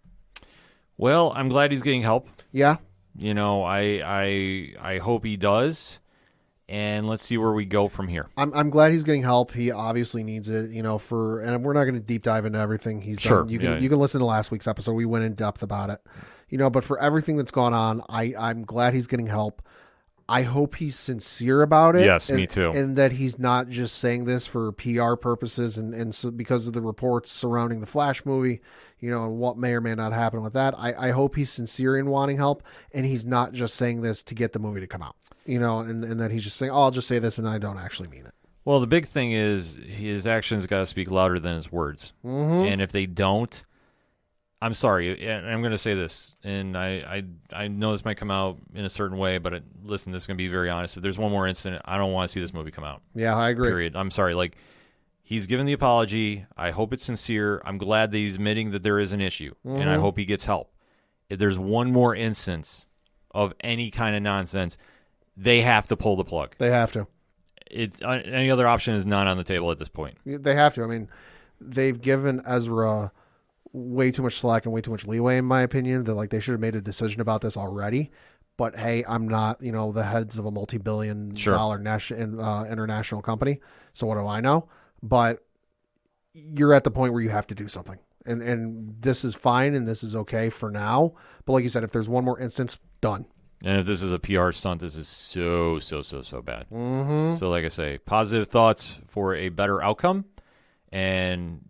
Speaker 1: Well, I'm glad he's getting help.
Speaker 2: Yeah.
Speaker 1: You know, I hope he does. And let's see where we go from here.
Speaker 2: I'm glad he's getting help. He obviously needs it, and we're not going to deep dive into everything he's done. You can listen to last week's episode. We went in depth about it, but for everything that's gone on, I'm glad he's getting help. I hope he's sincere about it.
Speaker 1: Yes, me too.
Speaker 2: And that he's not just saying this for PR purposes and so because of the reports surrounding the Flash movie, and what may or may not happen with that. I hope he's sincere in wanting help, and he's not just saying this to get the movie to come out, and that he's just saying, oh, I'll just say this and I don't actually mean it.
Speaker 1: Well, the big thing is his actions got to speak louder than his words. Mm-hmm. And if they don't, I'm sorry, and I'm going to say this, and I know this might come out in a certain way, but listen, this is going to be very honest. If there's one more incident, I don't want to see this movie come out.
Speaker 2: Yeah, I agree.
Speaker 1: Period. I'm sorry. He's given the apology. I hope it's sincere. I'm glad that he's admitting that there is an issue, and I hope he gets help. If there's one more instance of any kind of nonsense, they have to pull the plug.
Speaker 2: They have to.
Speaker 1: It's any other option is not on the table at this point.
Speaker 2: They have to. I mean, they've given Ezra way too much slack and way too much leeway, in my opinion, that they should have made a decision about this already. But hey, I'm not, the heads of a multi-billion-dollar international company. So what do I know? But you're at the point where you have to do something, and this is fine and this is okay for now. But like you said, if there's one more instance, done.
Speaker 1: And if this is a PR stunt, this is so bad.
Speaker 2: Mm-hmm.
Speaker 1: So like I say, positive thoughts for a better outcome, and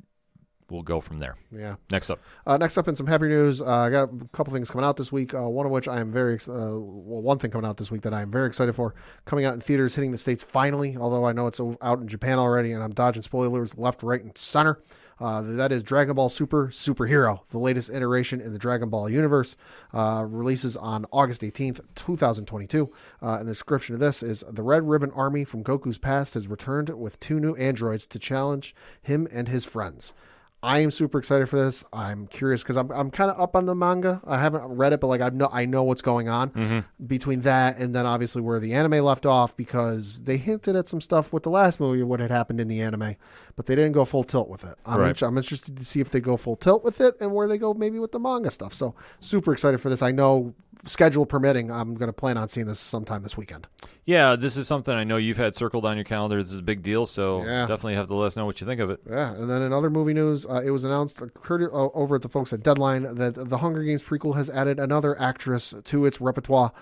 Speaker 1: we'll go from there.
Speaker 2: Yeah.
Speaker 1: Next up.
Speaker 2: Next up in some happy news, I got a couple things coming out this week. One of which I am one thing coming out this week that I am very excited for, coming out in theaters, hitting the States finally, although I know it's out in Japan already, and I'm dodging spoilers left, right, and center. That is Dragon Ball Super Superhero, the latest iteration in the Dragon Ball universe. Releases on August 18th, 2022. And the description of this is: the Red Ribbon Army from Goku's past has returned with 2 new androids to challenge him and his friends. I am super excited for this. I'm curious because I'm kind of up on the manga. I haven't read it, but like I know what's going on between that and then obviously where the anime left off, because they hinted at some stuff with the last movie, what had happened in the anime, but they didn't go full tilt with it. I'm interested to see if they go full tilt with it and where they go maybe with the manga stuff. So super excited for this. I know, schedule permitting, I'm going to plan on seeing this sometime this weekend.
Speaker 1: Yeah, this is something I know you've had circled on your calendar. This is a big deal, so definitely have to let us know what you think of it.
Speaker 2: Yeah, and then in other movie news, it was announced over at the folks at Deadline that the Hunger Games prequel has added another actress to its repertoire,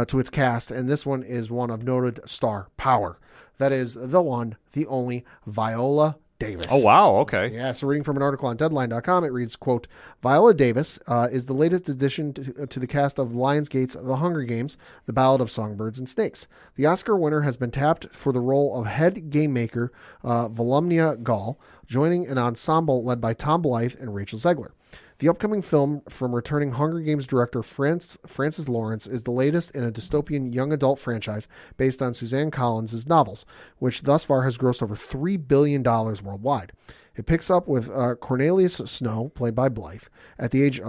Speaker 2: to its cast, and this one is one of noted star power. That is the one, the only Viola Davis.
Speaker 1: Oh, wow. Okay.
Speaker 2: Yeah. So reading from an article on Deadline.com, it reads, quote, Viola Davis is the latest addition to the cast of Lionsgate's The Hunger Games, The Ballad of Songbirds and Snakes. The Oscar winner has been tapped for the role of head game maker Volumnia Gall, joining an ensemble led by Tom Blythe and Rachel Zegler. The upcoming film from returning Hunger Games director Francis Lawrence is the latest in a dystopian young adult franchise based on Suzanne Collins' novels, which thus far has grossed over $3 billion worldwide. It picks up with Cornelius Snow, played by Blythe, at age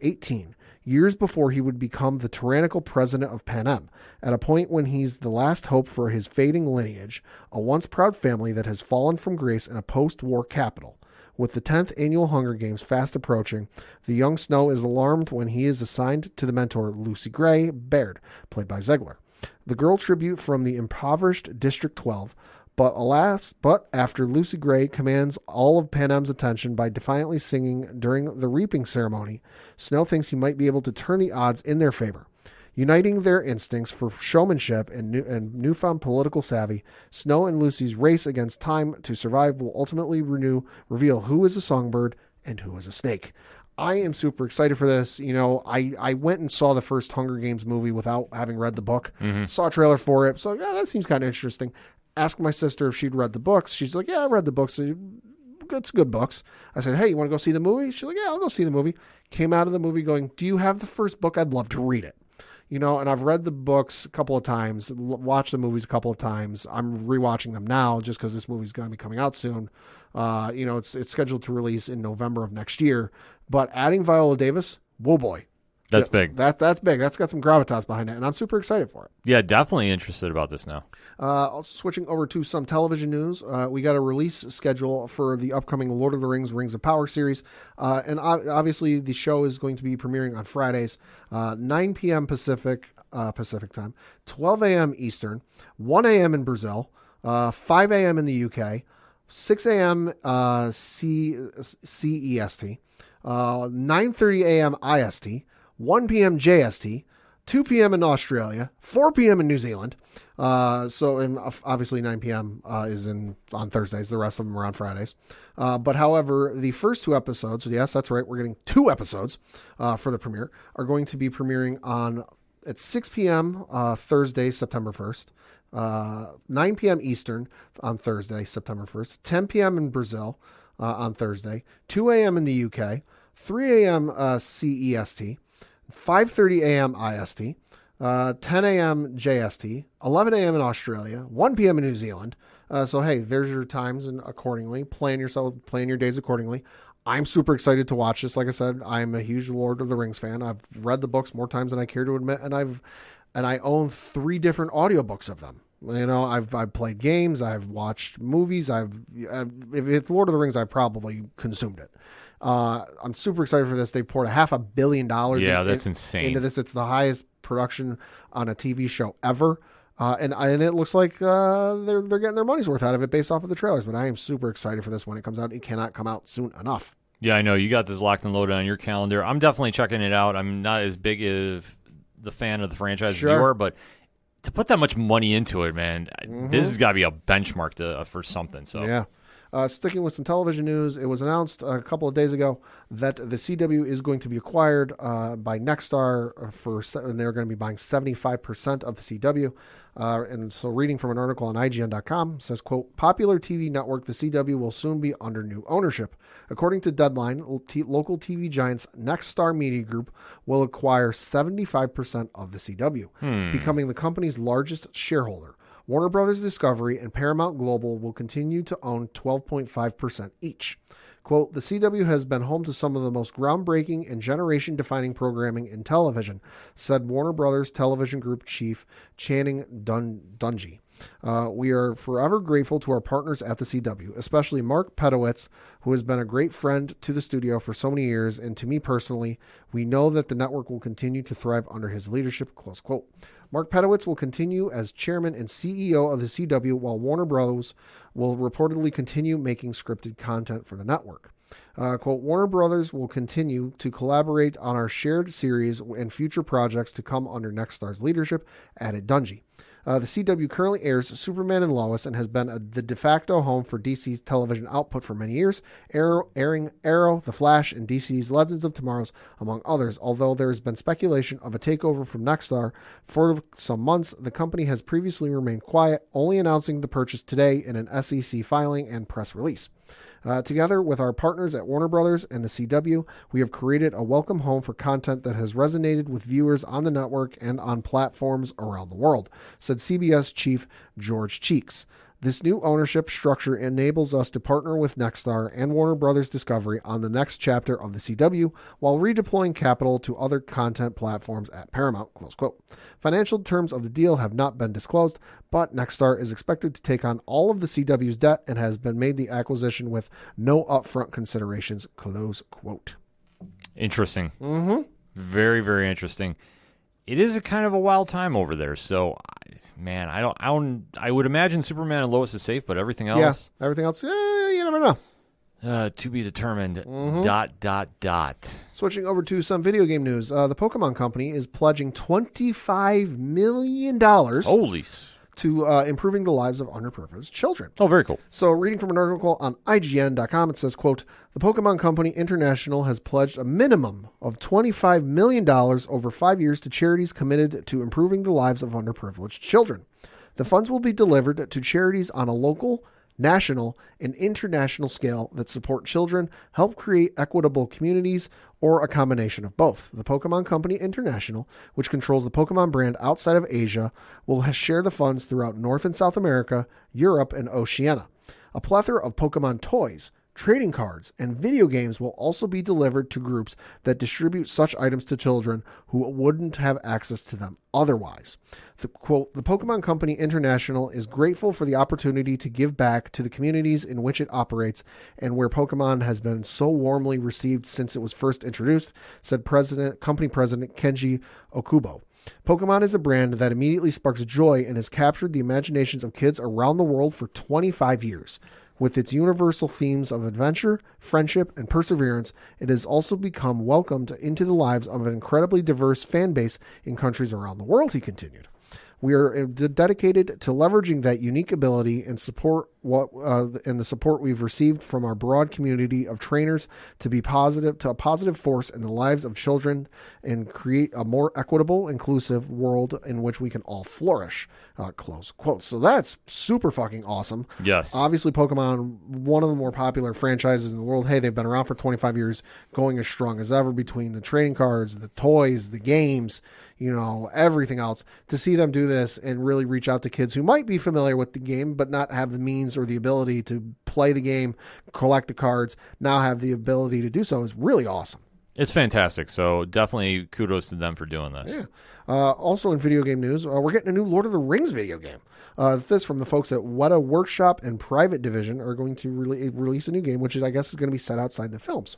Speaker 2: 18, years before he would become the tyrannical president of Panem, at a point when he's the last hope for his fading lineage, a once proud family that has fallen from grace in a post-war capital. With the 10th annual Hunger Games fast approaching, the young Snow is alarmed when he is assigned to the mentor Lucy Gray Baird, played by Zegler, the girl tribute from the impoverished District 12. But after Lucy Gray commands all of Panem's attention by defiantly singing during the reaping ceremony, Snow thinks he might be able to turn the odds in their favor. Uniting their instincts for showmanship and newfound political savvy, Snow and Lucy's race against time to survive will ultimately reveal who is a songbird and who is a snake. I am super excited for this. You know, I went and saw the first Hunger Games movie without having read the book. Saw a trailer for it. So, yeah, that seems kind of interesting. Asked my sister if she'd read the books. She's like, yeah, I read the books. It's good books. I said, hey, you want to go see the movie? She's like, yeah, I'll go see the movie. Came out of the movie going, do you have the first book? I'd love to read it. You know, and I've read the books a couple of times, watched the movies a couple of times. I'm rewatching them now just because this movie's going to be coming out soon. You know, it's scheduled to release in November of next year. But adding Viola Davis, whoa boy.
Speaker 1: That's big.
Speaker 2: That's big. That's got some gravitas behind it, and I'm super excited for it.
Speaker 1: Yeah, definitely interested about this now.
Speaker 2: Also switching over to some television news, we got a release schedule for the upcoming Lord of the Rings, Rings of Power series. And obviously the show is going to be premiering on Fridays, 9 p.m. Pacific time, 12 a.m. Eastern, 1 a.m. in Brazil, 5 a.m. in the UK, 6 a.m. CEST, 9:30 a.m. IST, 1 p.m. JST, 2 p.m. in Australia, 4 p.m. in New Zealand. And obviously 9 p.m. is on Thursdays. The rest of them are on Fridays. But however, the first 2 episodes, yes, that's right, we're getting 2 episodes for the premiere, are going to be premiering at 6 p.m. Thursday, September 1st, 9 p.m. Eastern on Thursday, September 1st, 10 p.m. in Brazil on Thursday, 2 a.m. in the UK, 3 a.m. CEST, 5:30 a.m. IST, 10 a.m. JST, 11 a.m. in Australia, 1 p.m. in New Zealand. So, hey, there's your times, and accordingly, plan your days accordingly. I'm super excited to watch this. Like I said, I'm a huge Lord of the Rings fan. I've read the books more times than I care to admit, and I own 3 different audiobooks of them. You know, I've played games, I've watched movies, if it's Lord of the Rings, I probably consumed it. I'm super excited for this. They poured $500 million
Speaker 1: that's insane.
Speaker 2: into this. It's the highest production on a TV show ever. And it looks like they're getting their money's worth out of it based off of the trailers. But I am super excited for this when it comes out. It cannot come out soon enough.
Speaker 1: Yeah, I know. You got this locked and loaded on your calendar. I'm definitely checking it out. I'm not as big of the fan of the franchise as you are, but to put that much money into it, man, this has got to be a benchmark for something. So
Speaker 2: yeah. Sticking with some television news, it was announced a couple of days ago that the CW is going to be acquired by Nexstar and they're going to be buying 75% of the CW. And so reading from an article on IGN.com says, quote, popular TV network, the CW will soon be under new ownership. According to Deadline, local TV giants Nexstar Media Group will acquire 75% of the CW, becoming the company's largest shareholder. Warner Brothers Discovery and Paramount Global will continue to own 12.5% each. Quote, the CW has been home to some of the most groundbreaking and generation-defining programming in television, said Warner Brothers Television Group Chief Channing Dungey. We are forever grateful to our partners at the CW, especially Mark Pedowitz, who has been a great friend to the studio for so many years, and to me personally. We know that the network will continue to thrive under his leadership, close quote. Mark Pedowitz will continue as chairman and CEO of the CW, while Warner Bros. Will reportedly continue making scripted content for the network. Quote, Warner Brothers will continue to collaborate on our shared series and future projects to come under Nexstar's leadership, added Dungey. The CW currently airs Superman and Lois and has been the de facto home for DC's television output for many years, airing Arrow, The Flash, and DC's Legends of Tomorrow's, among others. Although there has been speculation of a takeover from Nexstar for some months, the company has previously remained quiet, only announcing the purchase today in an SEC filing and press release. Together with our partners at Warner Brothers and the CW, we have created a welcome home for content that has resonated with viewers on the network and on platforms around the world, said CBS chief George Cheeks. This new ownership structure enables us to partner with Nexstar and Warner Brothers Discovery on the next chapter of the CW while redeploying capital to other content platforms at Paramount, close quote. Financial terms of the deal have not been disclosed, but Nexstar is expected to take on all of the CW's debt and has been made the acquisition with no upfront considerations, close quote.
Speaker 1: Interesting.
Speaker 2: Mm-hmm.
Speaker 1: Very, very interesting. It is a kind of a wild time over there. So, man, I would imagine Superman and Lois is safe, but everything else?
Speaker 2: Yeah, everything else, you never know.
Speaker 1: To be determined.
Speaker 2: Mm-hmm. Switching over to some video game news. The Pokemon Company is pledging $25 million.
Speaker 1: Holy
Speaker 2: to improving the lives of underprivileged children.
Speaker 1: Oh, very cool.
Speaker 2: So reading from an article on IGN.com, it says, quote, the Pokemon Company International has pledged a minimum of $25 million over 5 years to charities committed to improving the lives of underprivileged children. The funds will be delivered to charities on a local, national, and international scale that support children, help create equitable communities, or a combination of both. The Pokemon Company International, which controls the Pokemon brand outside of Asia, will share the funds throughout North and South America, Europe, and Oceania. A plethora of Pokemon toys, trading cards, and video games will also be delivered to groups that distribute such items to children who wouldn't have access to them otherwise. The quote, the Pokemon Company International is grateful for the opportunity to give back to the communities in which it operates and where Pokemon has been so warmly received since it was first introduced, said company president Kenji Okubo. Pokemon is a brand that immediately sparks joy and has captured the imaginations of kids around the world for 25 years. With its universal themes of adventure, friendship, and perseverance, it has also become welcomed into the lives of an incredibly diverse fan base in countries around the world, he continued. We are dedicated to leveraging that unique ability and support and the support we've received from our broad community of trainers to be a positive force in the lives of children and create a more equitable, inclusive world in which we can all flourish. Close quote. So that's super fucking awesome.
Speaker 1: Yes.
Speaker 2: Obviously, Pokemon, one of the more popular franchises in the world. Hey, they've been around for 25 years, going as strong as ever between the trading cards, the toys, the games, everything else. To see them do this and really reach out to kids who might be familiar with the game but not have the means or the ability to play the game, collect the cards, now have the ability to do so is really awesome.
Speaker 1: It's fantastic. So definitely kudos to them for doing this.
Speaker 2: Yeah. Also in video game news, we're getting a new Lord of the Rings video game. This from the folks at Weta Workshop and Private Division are going to release a new game, which I guess is going to be set outside the films.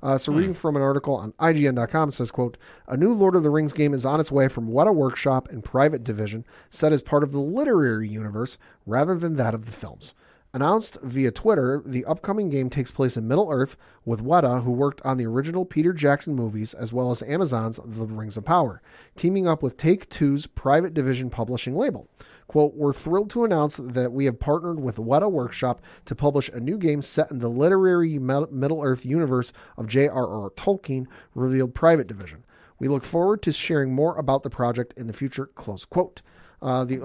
Speaker 2: Reading from an article on IGN.com, it says, quote, a new Lord of the Rings game is on its way from Weta Workshop and Private Division, set as part of the literary universe rather than that of the films. Announced via Twitter, the upcoming game takes place in Middle-earth with Weta, who worked on the original Peter Jackson movies, as well as Amazon's The Rings of Power, teaming up with Take-Two's Private Division publishing label. Quote, we're thrilled to announce that we have partnered with Weta Workshop to publish a new game set in the literary Middle-earth universe of J.R.R. Tolkien, revealed Private Division. We look forward to sharing more about the project in the future, close quote. The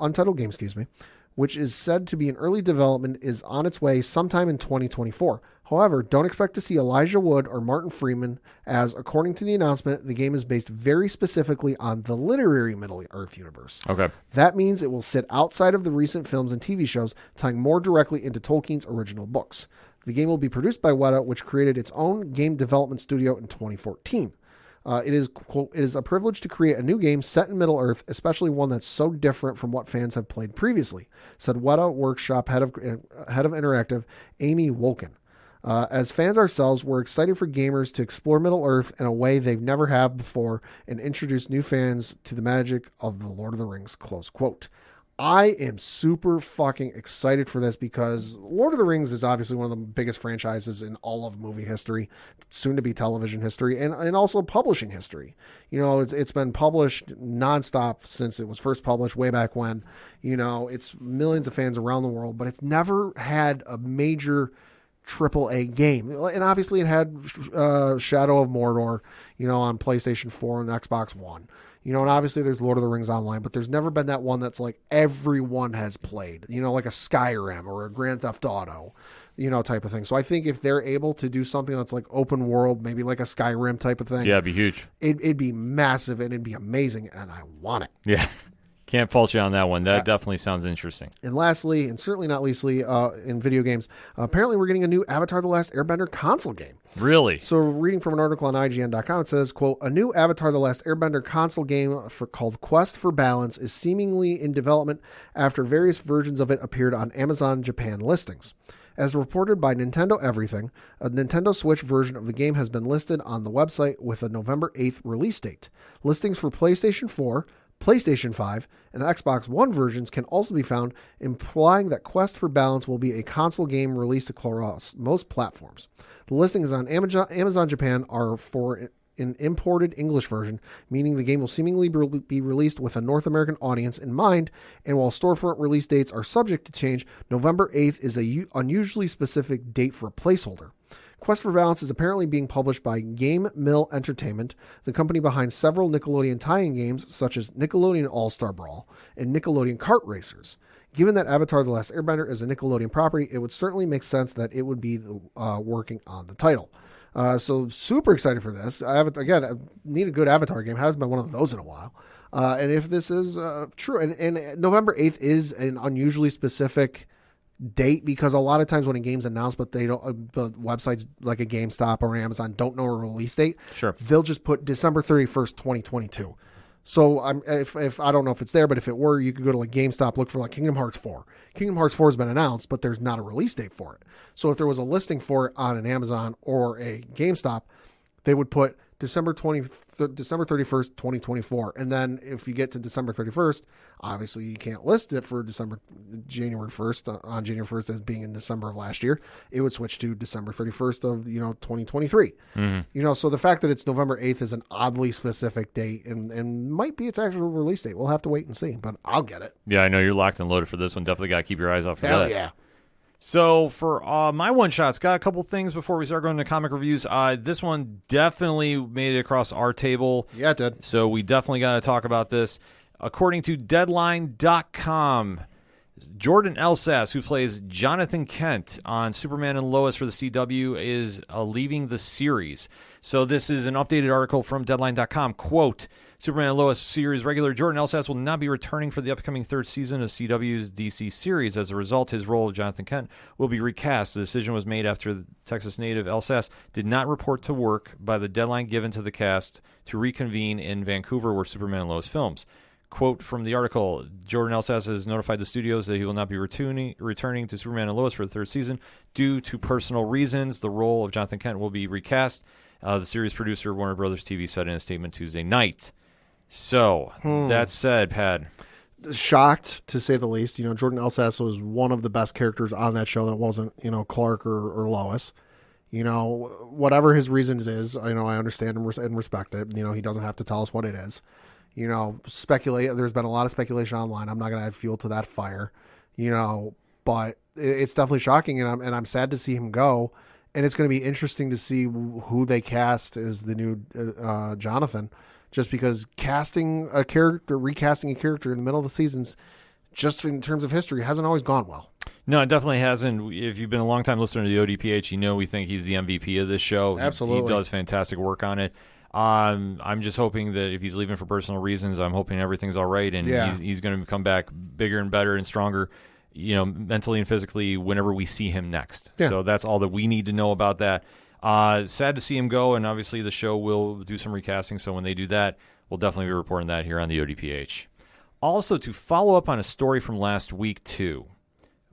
Speaker 2: Untitled game, which is said to be in early development, is on its way sometime in 2024. However, don't expect to see Elijah Wood or Martin Freeman, as, according to the announcement, the game is based very specifically on the literary Middle-earth universe.
Speaker 1: Okay.
Speaker 2: That means it will sit outside of the recent films and TV shows, tying more directly into Tolkien's original books. The game will be produced by Weta, which created its own game development studio in 2014. It is, quote, it is a privilege to create a new game set in Middle-earth, especially one that's so different from what fans have played previously, said Weta Workshop head of Interactive, Amy Wolkin. As fans ourselves, we're excited for gamers to explore Middle-earth in a way they've never have before and introduce new fans to the magic of the Lord of the Rings, close quote. I am super fucking excited for this because Lord of the Rings is obviously one of the biggest franchises in all of movie history, soon to be television history, and also publishing history. You know, it's been published nonstop since it was first published way back when. You know, it's millions of fans around the world, but it's never had a major AAA game. And obviously it had Shadow of Mordor, you know, on PlayStation 4 and Xbox One. You know, and obviously there's Lord of the Rings Online, but there's never been that one that's like everyone has played, you know, like a Skyrim or a Grand Theft Auto, you know, type of thing. So I think if they're able to do something that's like open world, maybe like a Skyrim type of thing.
Speaker 1: Yeah, it'd be huge.
Speaker 2: It'd be massive and it'd be amazing, and I want it.
Speaker 1: Yeah. Can't fault you on that one. That definitely sounds interesting.
Speaker 2: And lastly, and certainly not leastly, in video games, apparently we're getting a new Avatar: The Last Airbender console game.
Speaker 1: Really?
Speaker 2: So reading from an article on IGN.com, it says, quote, a new Avatar: The Last Airbender console game called Quest for Balance is seemingly in development after various versions of it appeared on Amazon Japan listings. As reported by Nintendo Everything, a Nintendo Switch version of the game has been listed on the website with a November 8th release date. Listings for PlayStation 4, PlayStation 5, and Xbox One versions can also be found, implying that Quest for Balance will be a console game released across most platforms. The listings on Amazon Japan are for an imported English version, meaning the game will seemingly be released with a North American audience in mind, and while storefront release dates are subject to change, November 8th is an unusually specific date for a placeholder. Quest for Balance is apparently being published by Game Mill Entertainment, the company behind several Nickelodeon tie-in games such as Nickelodeon All-Star Brawl and Nickelodeon Kart Racers. Given that Avatar: The Last Airbender is a Nickelodeon property, it would certainly make sense that it would be working on the title. So super excited for this. I need a good Avatar game. Hasn't been one of those in a while. And if this is true, and November 8th is an unusually specific date, because a lot of times when a game's announced but they don't, but websites like a GameStop or Amazon don't know a release date,
Speaker 1: sure,
Speaker 2: they'll just put December 31st 2022. So if I don't know if it's there, but if it were, you could go to like GameStop, look for like Kingdom Hearts 4. Kingdom Hearts 4 has been announced, but there's not a release date for it. So if there was a listing for it on an Amazon or a GameStop, they would put December 31st, 2024. And then if you get to December 31st, obviously you can't list it for January 1st, on January 1st as being in December of last year. It would switch to December 31st of, 2023. Mm-hmm. So the fact that it's November 8th is an oddly specific date and might be its actual release date. We'll have to wait and see, but I'll get it.
Speaker 1: Yeah, I know you're locked and loaded for this one. Definitely got to keep your eyes out for
Speaker 2: Hell
Speaker 1: that.
Speaker 2: Yeah.
Speaker 1: So for my one-shots, got a couple things before we start going to comic reviews. This one definitely made it across our table.
Speaker 2: Yeah, it did.
Speaker 1: So we definitely got to talk about this. According to Deadline.com, Jordan Elsass, who plays Jonathan Kent on Superman and Lois for the CW, is leaving the series. So this is an updated article from Deadline.com. Quote, Superman and Lois series regular Jordan Elsass will not be returning for the upcoming third season of CW's DC series. As a result, his role of Jonathan Kent will be recast. The decision was made after the Texas native Elsass did not report to work by the deadline given to the cast to reconvene in Vancouver, where Superman and Lois films. Quote from the article, Jordan Elsass has notified the studios that he will not be returning to Superman and Lois for the third season due to personal reasons. The role of Jonathan Kent will be recast. The series producer, Warner Brothers TV, said in a statement Tuesday night. So, that said, Pat.
Speaker 2: shocked, to say the least. Jordan Elsas was one of the best characters on that show that wasn't, Clark or Lois. Whatever his reasons is, I understand and respect it. He doesn't have to tell us what it is. Speculate. There's been a lot of speculation online. I'm not going to add fuel to that fire, but it's definitely shocking, and I'm sad to see him go. And it's going to be interesting to see who they cast as the new Jonathan, just because recasting a character in the middle of the seasons, just in terms of history, hasn't always gone well.
Speaker 1: No, it definitely hasn't. If you've been a long time listener to the ODPH, we think he's the MVP of this show.
Speaker 2: Absolutely.
Speaker 1: He does fantastic work on it. I'm just hoping that if he's leaving for personal reasons, I'm hoping everything's all right, and he's going to come back bigger and better and stronger, mentally and physically whenever we see him next.
Speaker 2: Yeah.
Speaker 1: So that's all that we need to know about that. Sad to see him go, and obviously the show will do some recasting, so when they do that, we'll definitely be reporting that here on the ODPH. Also, to follow up on a story from last week, too,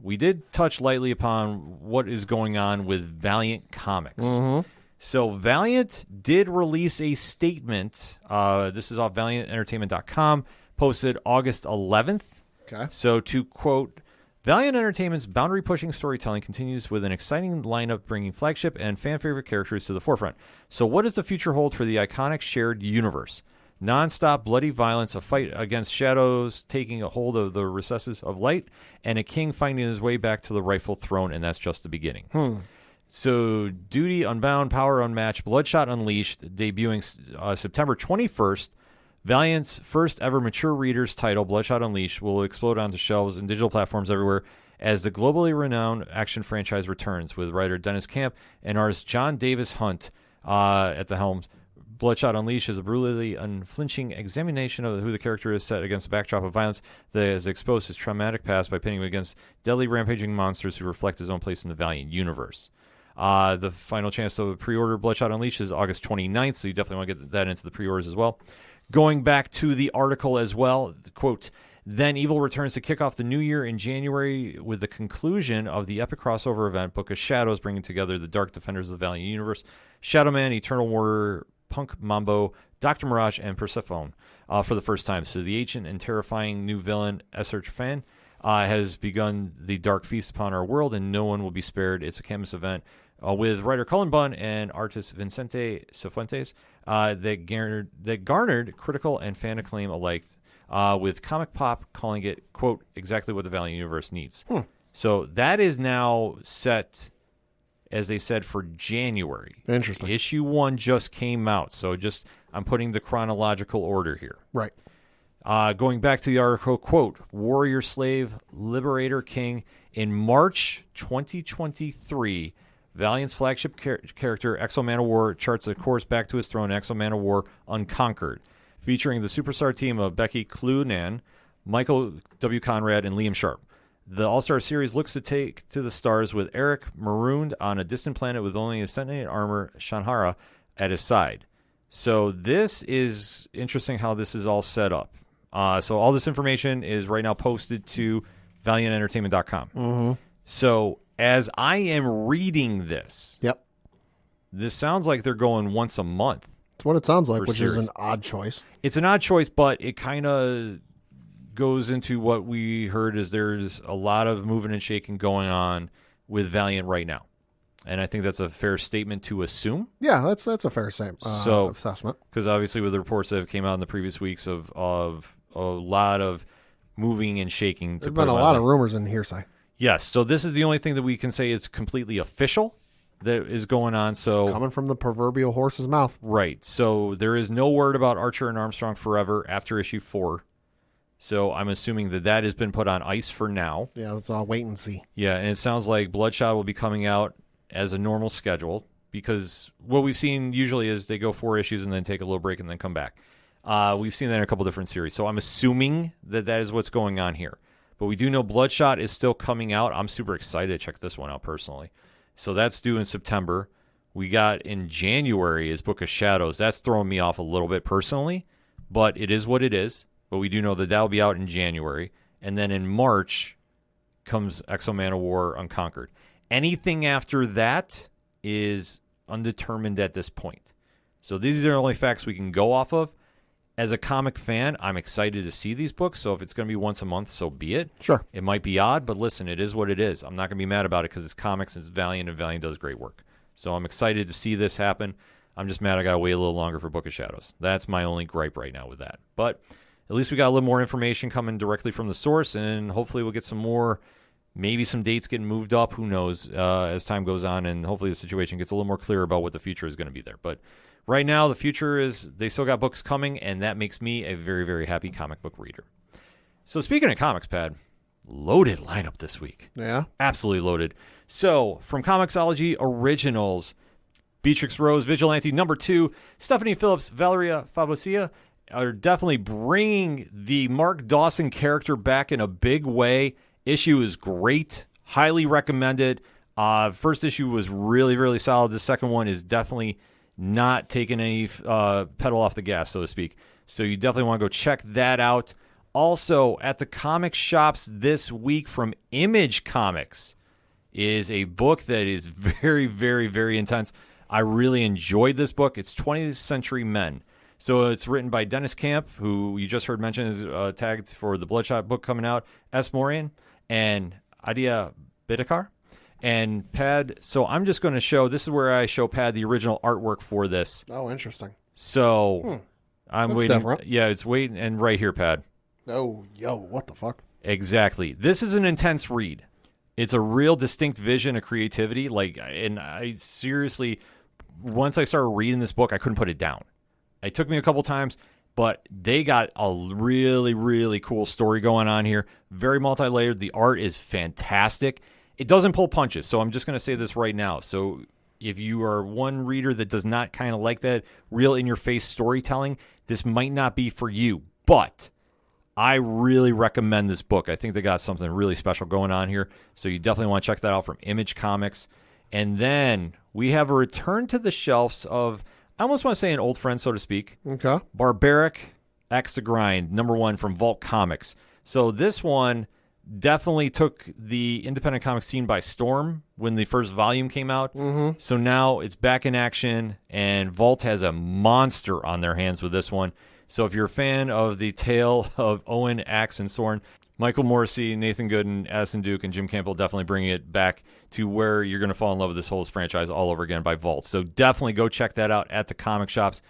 Speaker 1: we did touch lightly upon what is going on with Valiant Comics.
Speaker 2: Mm-hmm.
Speaker 1: So Valiant did release a statement. This is off ValiantEntertainment.com, posted August 11th.
Speaker 2: Okay.
Speaker 1: So to quote, Valiant Entertainment's boundary-pushing storytelling continues with an exciting lineup bringing flagship and fan-favorite characters to the forefront. So what does the future hold for the iconic shared universe? Non-stop bloody violence, a fight against shadows taking a hold of the recesses of light, and a king finding his way back to the rightful throne, and that's just the beginning. So Duty Unbound, Power Unmatched, Bloodshot Unleashed, debuting September 21st. Valiant's first ever mature readers title, Bloodshot Unleashed, will explode onto shelves and digital platforms everywhere as the globally renowned action franchise returns, with writer Dennis Camp and artist John Davis Hunt at the helm. Bloodshot Unleashed is a brutally unflinching examination of who the character is, set against the backdrop of violence that has exposed his traumatic past by pitting him against deadly rampaging monsters who reflect his own place in the Valiant universe. The final chance to pre-order Bloodshot Unleashed is August 29th, so you definitely want to get that into the pre-orders as well. Going back to the article as well, quote, then Evil returns to kick off the new year in January with the conclusion of the epic crossover event, Book of Shadows, bringing together the Dark Defenders of the Valiant Universe, Shadow Man, Eternal Warrior, Punk Mambo, Dr. Mirage, and Persephone for the first time. So the ancient and terrifying new villain, Esser Fan, has begun the dark feast upon our world, and no one will be spared. It's a canvas event with writer Cullen Bunn and artist Vicente Cifuentes that garnered critical and fan acclaim alike, with Comic Pop calling it, quote, exactly what the Valiant Universe needs. So that is now set, as they said, for January.
Speaker 2: Interesting.
Speaker 1: Issue 1 just came out, so I'm putting the chronological order here.
Speaker 2: Right.
Speaker 1: Going back to the article, quote, Warrior Slave, Liberator King. In March 2023, Valiant's flagship character, Exo Man of War, charts a course back to his throne, Exo Man of War Unconquered, featuring the superstar team of Becky Clunan, Michael W. Conrad, and Liam Sharp. The All-Star Series looks to take to the stars with Eric marooned on a distant planet with only his sentient armor, Shanhara, at his side. So this is interesting how this is all set up. So all this information is right now posted to ValiantEntertainment.com.
Speaker 2: Mm-hmm.
Speaker 1: So as I am reading this, this sounds like they're going once a month.
Speaker 2: That's what it sounds like, which
Speaker 1: series.
Speaker 2: is an odd choice.
Speaker 1: It's an odd choice, but it kind of goes into what we heard is there's a lot of moving and shaking going on with Valiant right now. And I think that's a fair statement to assume.
Speaker 2: Yeah, that's a fair assessment.
Speaker 1: Because obviously with the reports that have came out in the previous weeks of a lot of moving and shaking.
Speaker 2: There's been a lot of rumors and hearsay.
Speaker 1: Yes, so this is the only thing that we can say is completely official that is going on. So
Speaker 2: coming from the proverbial horse's mouth.
Speaker 1: Right. So there is no word about Archer and Armstrong forever after issue 4. So I'm assuming that has been put on ice for now.
Speaker 2: Yeah, let's all wait and see.
Speaker 1: Yeah, and it sounds like Bloodshot will be coming out as a normal schedule, because what we've seen usually is they go 4 issues and then take a little break and then come back. We've seen that in a couple different series. So I'm assuming that is what's going on here. But we do know Bloodshot is still coming out. I'm super excited to check this one out personally. So that's due in September. We got in January is Book of Shadows. That's throwing me off a little bit personally, but it is what it is. But we do know that will be out in January. And then in March comes Exo Man of War Unconquered. Anything after that is undetermined at this point. So these are the only facts we can go off of. As a comic fan, I'm excited to see these books, so if it's going to be once a month, so be it.
Speaker 2: Sure.
Speaker 1: It might be odd, but listen, it is what it is. I'm not going to be mad about it because it's comics and it's Valiant, and Valiant does great work. So I'm excited to see this happen. I'm just mad I got to wait a little longer for Book of Shadows. That's my only gripe right now with that. But at least we got a little more information coming directly from the source, and hopefully we'll get some more, maybe some dates getting moved up. Who knows as time goes on, and hopefully the situation gets a little more clear about what the future is going to be there. But right now, the future is they still got books coming, and that makes me a very, very happy comic book reader. So speaking of comics, Pad, loaded lineup this week.
Speaker 2: Yeah.
Speaker 1: Absolutely loaded. So from Comixology Originals, Beatrix Rose, Vigilante #2, Stephanie Phillips, Valeria Favosia are definitely bringing the Mark Dawson character back in a big way. Issue is great. Highly recommended. First issue was really, really solid. The second one is definitely not taking any pedal off the gas, so to speak. So you definitely want to go check that out. Also, at the comic shops this week from Image Comics is a book that is very, very, very intense. I really enjoyed this book. It's 20th Century Men. So it's written by Dennis Camp, who you just heard mention is tagged for the Bloodshot book coming out, S. Moran, and Adia Bidakar. And Pad, so I'm just going to show, this is where I show Pad the original artwork for this.
Speaker 2: Oh, interesting.
Speaker 1: So I'm
Speaker 2: That's
Speaker 1: waiting.
Speaker 2: different.
Speaker 1: Yeah, it's waiting. And right here, Pad.
Speaker 2: Oh, yo, what the fuck?
Speaker 1: Exactly. This is an intense read. It's a real distinct vision of creativity. And I seriously, once I started reading this book, I couldn't put it down. It took me a couple times, but they got a really, really cool story going on here. Very multi-layered. The art is fantastic. It doesn't pull punches, so I'm just going to say this right now. So if you are one reader that does not kind of like that real in-your-face storytelling, this might not be for you. But I really recommend this book. I think they got something really special going on here, so you definitely want to check that out from Image Comics. And then we have a return to the shelves of, I almost want to say an old friend, so to speak.
Speaker 2: Okay.
Speaker 1: Barbaric Axe to Grind, #1 from Vault Comics. So this one definitely took the independent comic scene by storm when the first volume came out.
Speaker 2: Mm-hmm.
Speaker 1: So now it's back in action, and Vault has a monster on their hands with this one. So if you're a fan of the tale of Owen, Axe, and Sorn, Michael Morrissey, Nathan Gooden, Addison Duke, and Jim Campbell definitely bringing it back to where you're going to fall in love with this whole franchise all over again by Vault. So definitely go check that out at the comic shops.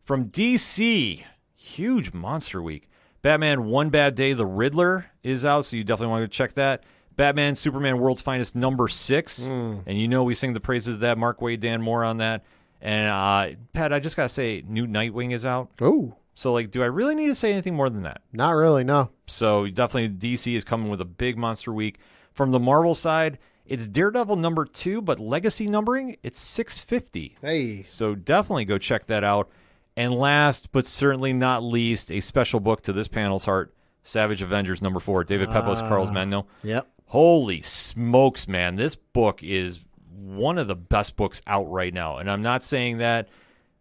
Speaker 1: From DC, huge monster week. Batman One Bad Day, The Riddler is out, so you definitely want to check that. Batman, Superman, World's Finest, #6. And you know we sing the praises of that. Mark Waid, Dan Moore on that. And, Pat, I just got to say, new Nightwing is out.
Speaker 2: Oh.
Speaker 1: So, do I really need to say anything more than that?
Speaker 2: Not really, no.
Speaker 1: So, definitely DC is coming with a big monster week. From the Marvel side, it's Daredevil #2, but legacy numbering, it's 650.
Speaker 2: Hey.
Speaker 1: So, definitely go check that out. And last, but certainly not least, a special book to this panel's heart, Savage Avengers #4, David Pepos, Carlos Magno.
Speaker 2: Yep.
Speaker 1: Holy smokes, man. This book is one of the best books out right now. And I'm not saying that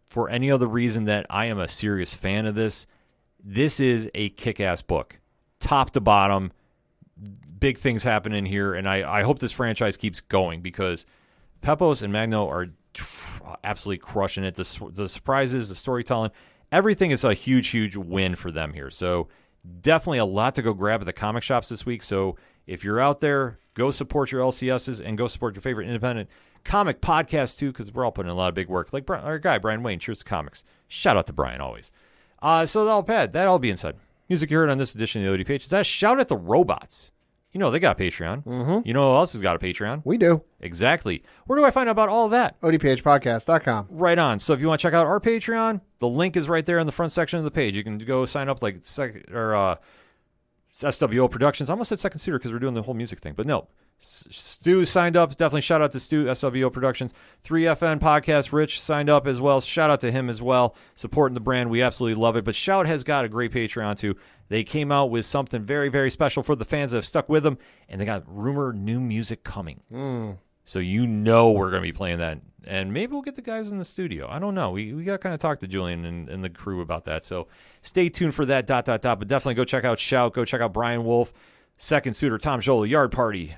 Speaker 1: for any other reason that I am a serious fan of this. This is a kick-ass book. Top to bottom, big things happen in here. And I hope this franchise keeps going because Pepos and Magno are absolutely crushing it. The surprises, the storytelling, everything is a huge, huge win for them here. So definitely a lot to go grab at the comic shops this week. So if you're out there, go support your LCSs and go support your favorite independent comic podcast too, because we're all putting in a lot of big work. Like our guy, Brian Wayne, Cheers to Comics. Shout out to Brian always. So that all being said, music you heard on this edition of the ODPH is that Shout at the Robots. You know, they got a Patreon.
Speaker 2: Mm-hmm.
Speaker 1: You know who else has got a Patreon?
Speaker 2: We do.
Speaker 1: Exactly. Where do I find out about all of that?
Speaker 2: ODPHpodcast.com.
Speaker 1: Right on. So if you want to check out our Patreon, the link is right there in the front section of the page. You can go sign up SWO Productions. I almost said Second Suitor because we're doing the whole music thing, but no. Stu signed up. Definitely shout out to Stu, SWO Productions. 3FN Podcast, Rich signed up as well. Shout out to him as well, supporting the brand. We absolutely love it. But Shout has got a great Patreon too. They came out with something very, very special for the fans that have stuck with them, and they got rumored new music coming. So you know we're going to be playing that. And maybe we'll get the guys in the studio. I don't know. We got to kind of talk to Julian and the crew about that. So stay tuned for that, ... But definitely go check out Shout. Go check out Brian Wolf, Second Suitor, Tom Jola, Yard Party,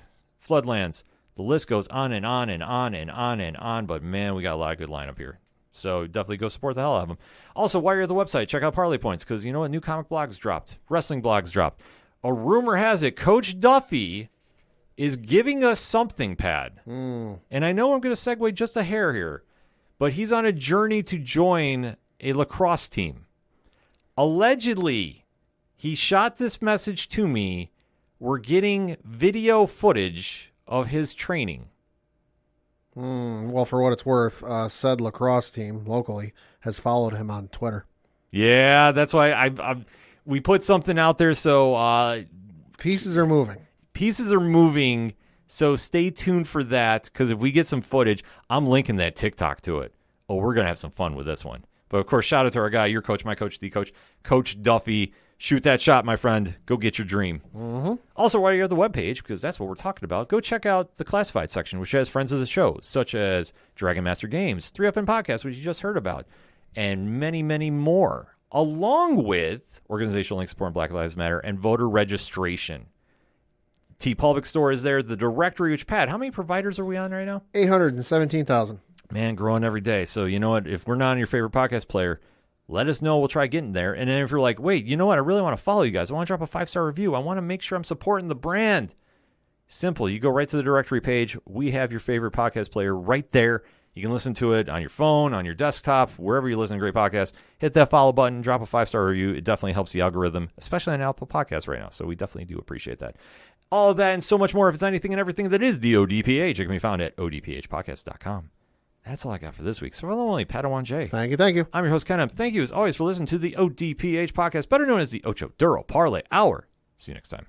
Speaker 1: Floodlands. The list goes on and on and on and on and on. But, man, we got a lot of good lineup here. So definitely go support the hell out of them. Also, while you're at the website, check out Parlay Points, because you know what? New comic blogs dropped. Wrestling blogs dropped. A rumor has it Coach Duffy is giving us something, Pad. And I know I'm going to segue just a hair here, but he's on a journey to join a lacrosse team. Allegedly, he shot this message to me. We're getting video footage of his training.
Speaker 2: Well, for what it's worth, said lacrosse team locally has followed him on Twitter.
Speaker 1: Yeah, that's why we put something out there. So
Speaker 2: Pieces are moving.
Speaker 1: Pieces are moving. So stay tuned for that, because if we get some footage, I'm linking that TikTok to it. Oh, we're going to have some fun with this one. But, of course, shout out to our guy, your coach, my coach, the coach, Coach Duffy. Shoot that shot, my friend. Go get your dream. Also, while you're at the webpage, because that's what we're talking about, go check out the classified section, which has friends of the show, such as Dragon Master Games, 3FN Podcast, which you just heard about, and many, many more, along with organizational links supporting Black Lives Matter and voter registration. Public Store is there. The directory, which, Pat, how many providers are we on right now?
Speaker 2: 817,000.
Speaker 1: Man, growing every day. So, you know what? If we're not on your favorite podcast player, let us know. We'll try getting there. And then if you're like, wait, you know what? I really want to follow you guys. I want to drop a 5-star review. I want to make sure I'm supporting the brand. Simple. You go right to the directory page. We have your favorite podcast player right there. You can listen to it on your phone, on your desktop, wherever you listen to great podcasts. Hit that follow button, drop a 5-star review. It definitely helps the algorithm, especially on Apple Podcasts right now. So we definitely do appreciate that. All of that and so much more, if it's anything and everything that is the ODPH, it can be found at odphpodcast.com. That's all I got for this week. So for the only Padawan J.
Speaker 2: Thank you, thank you.
Speaker 1: I'm your host, Ken M. Thank you, as always, for listening to the ODPH podcast, better known as the Ocho Duro Parlay Hour. See you next time.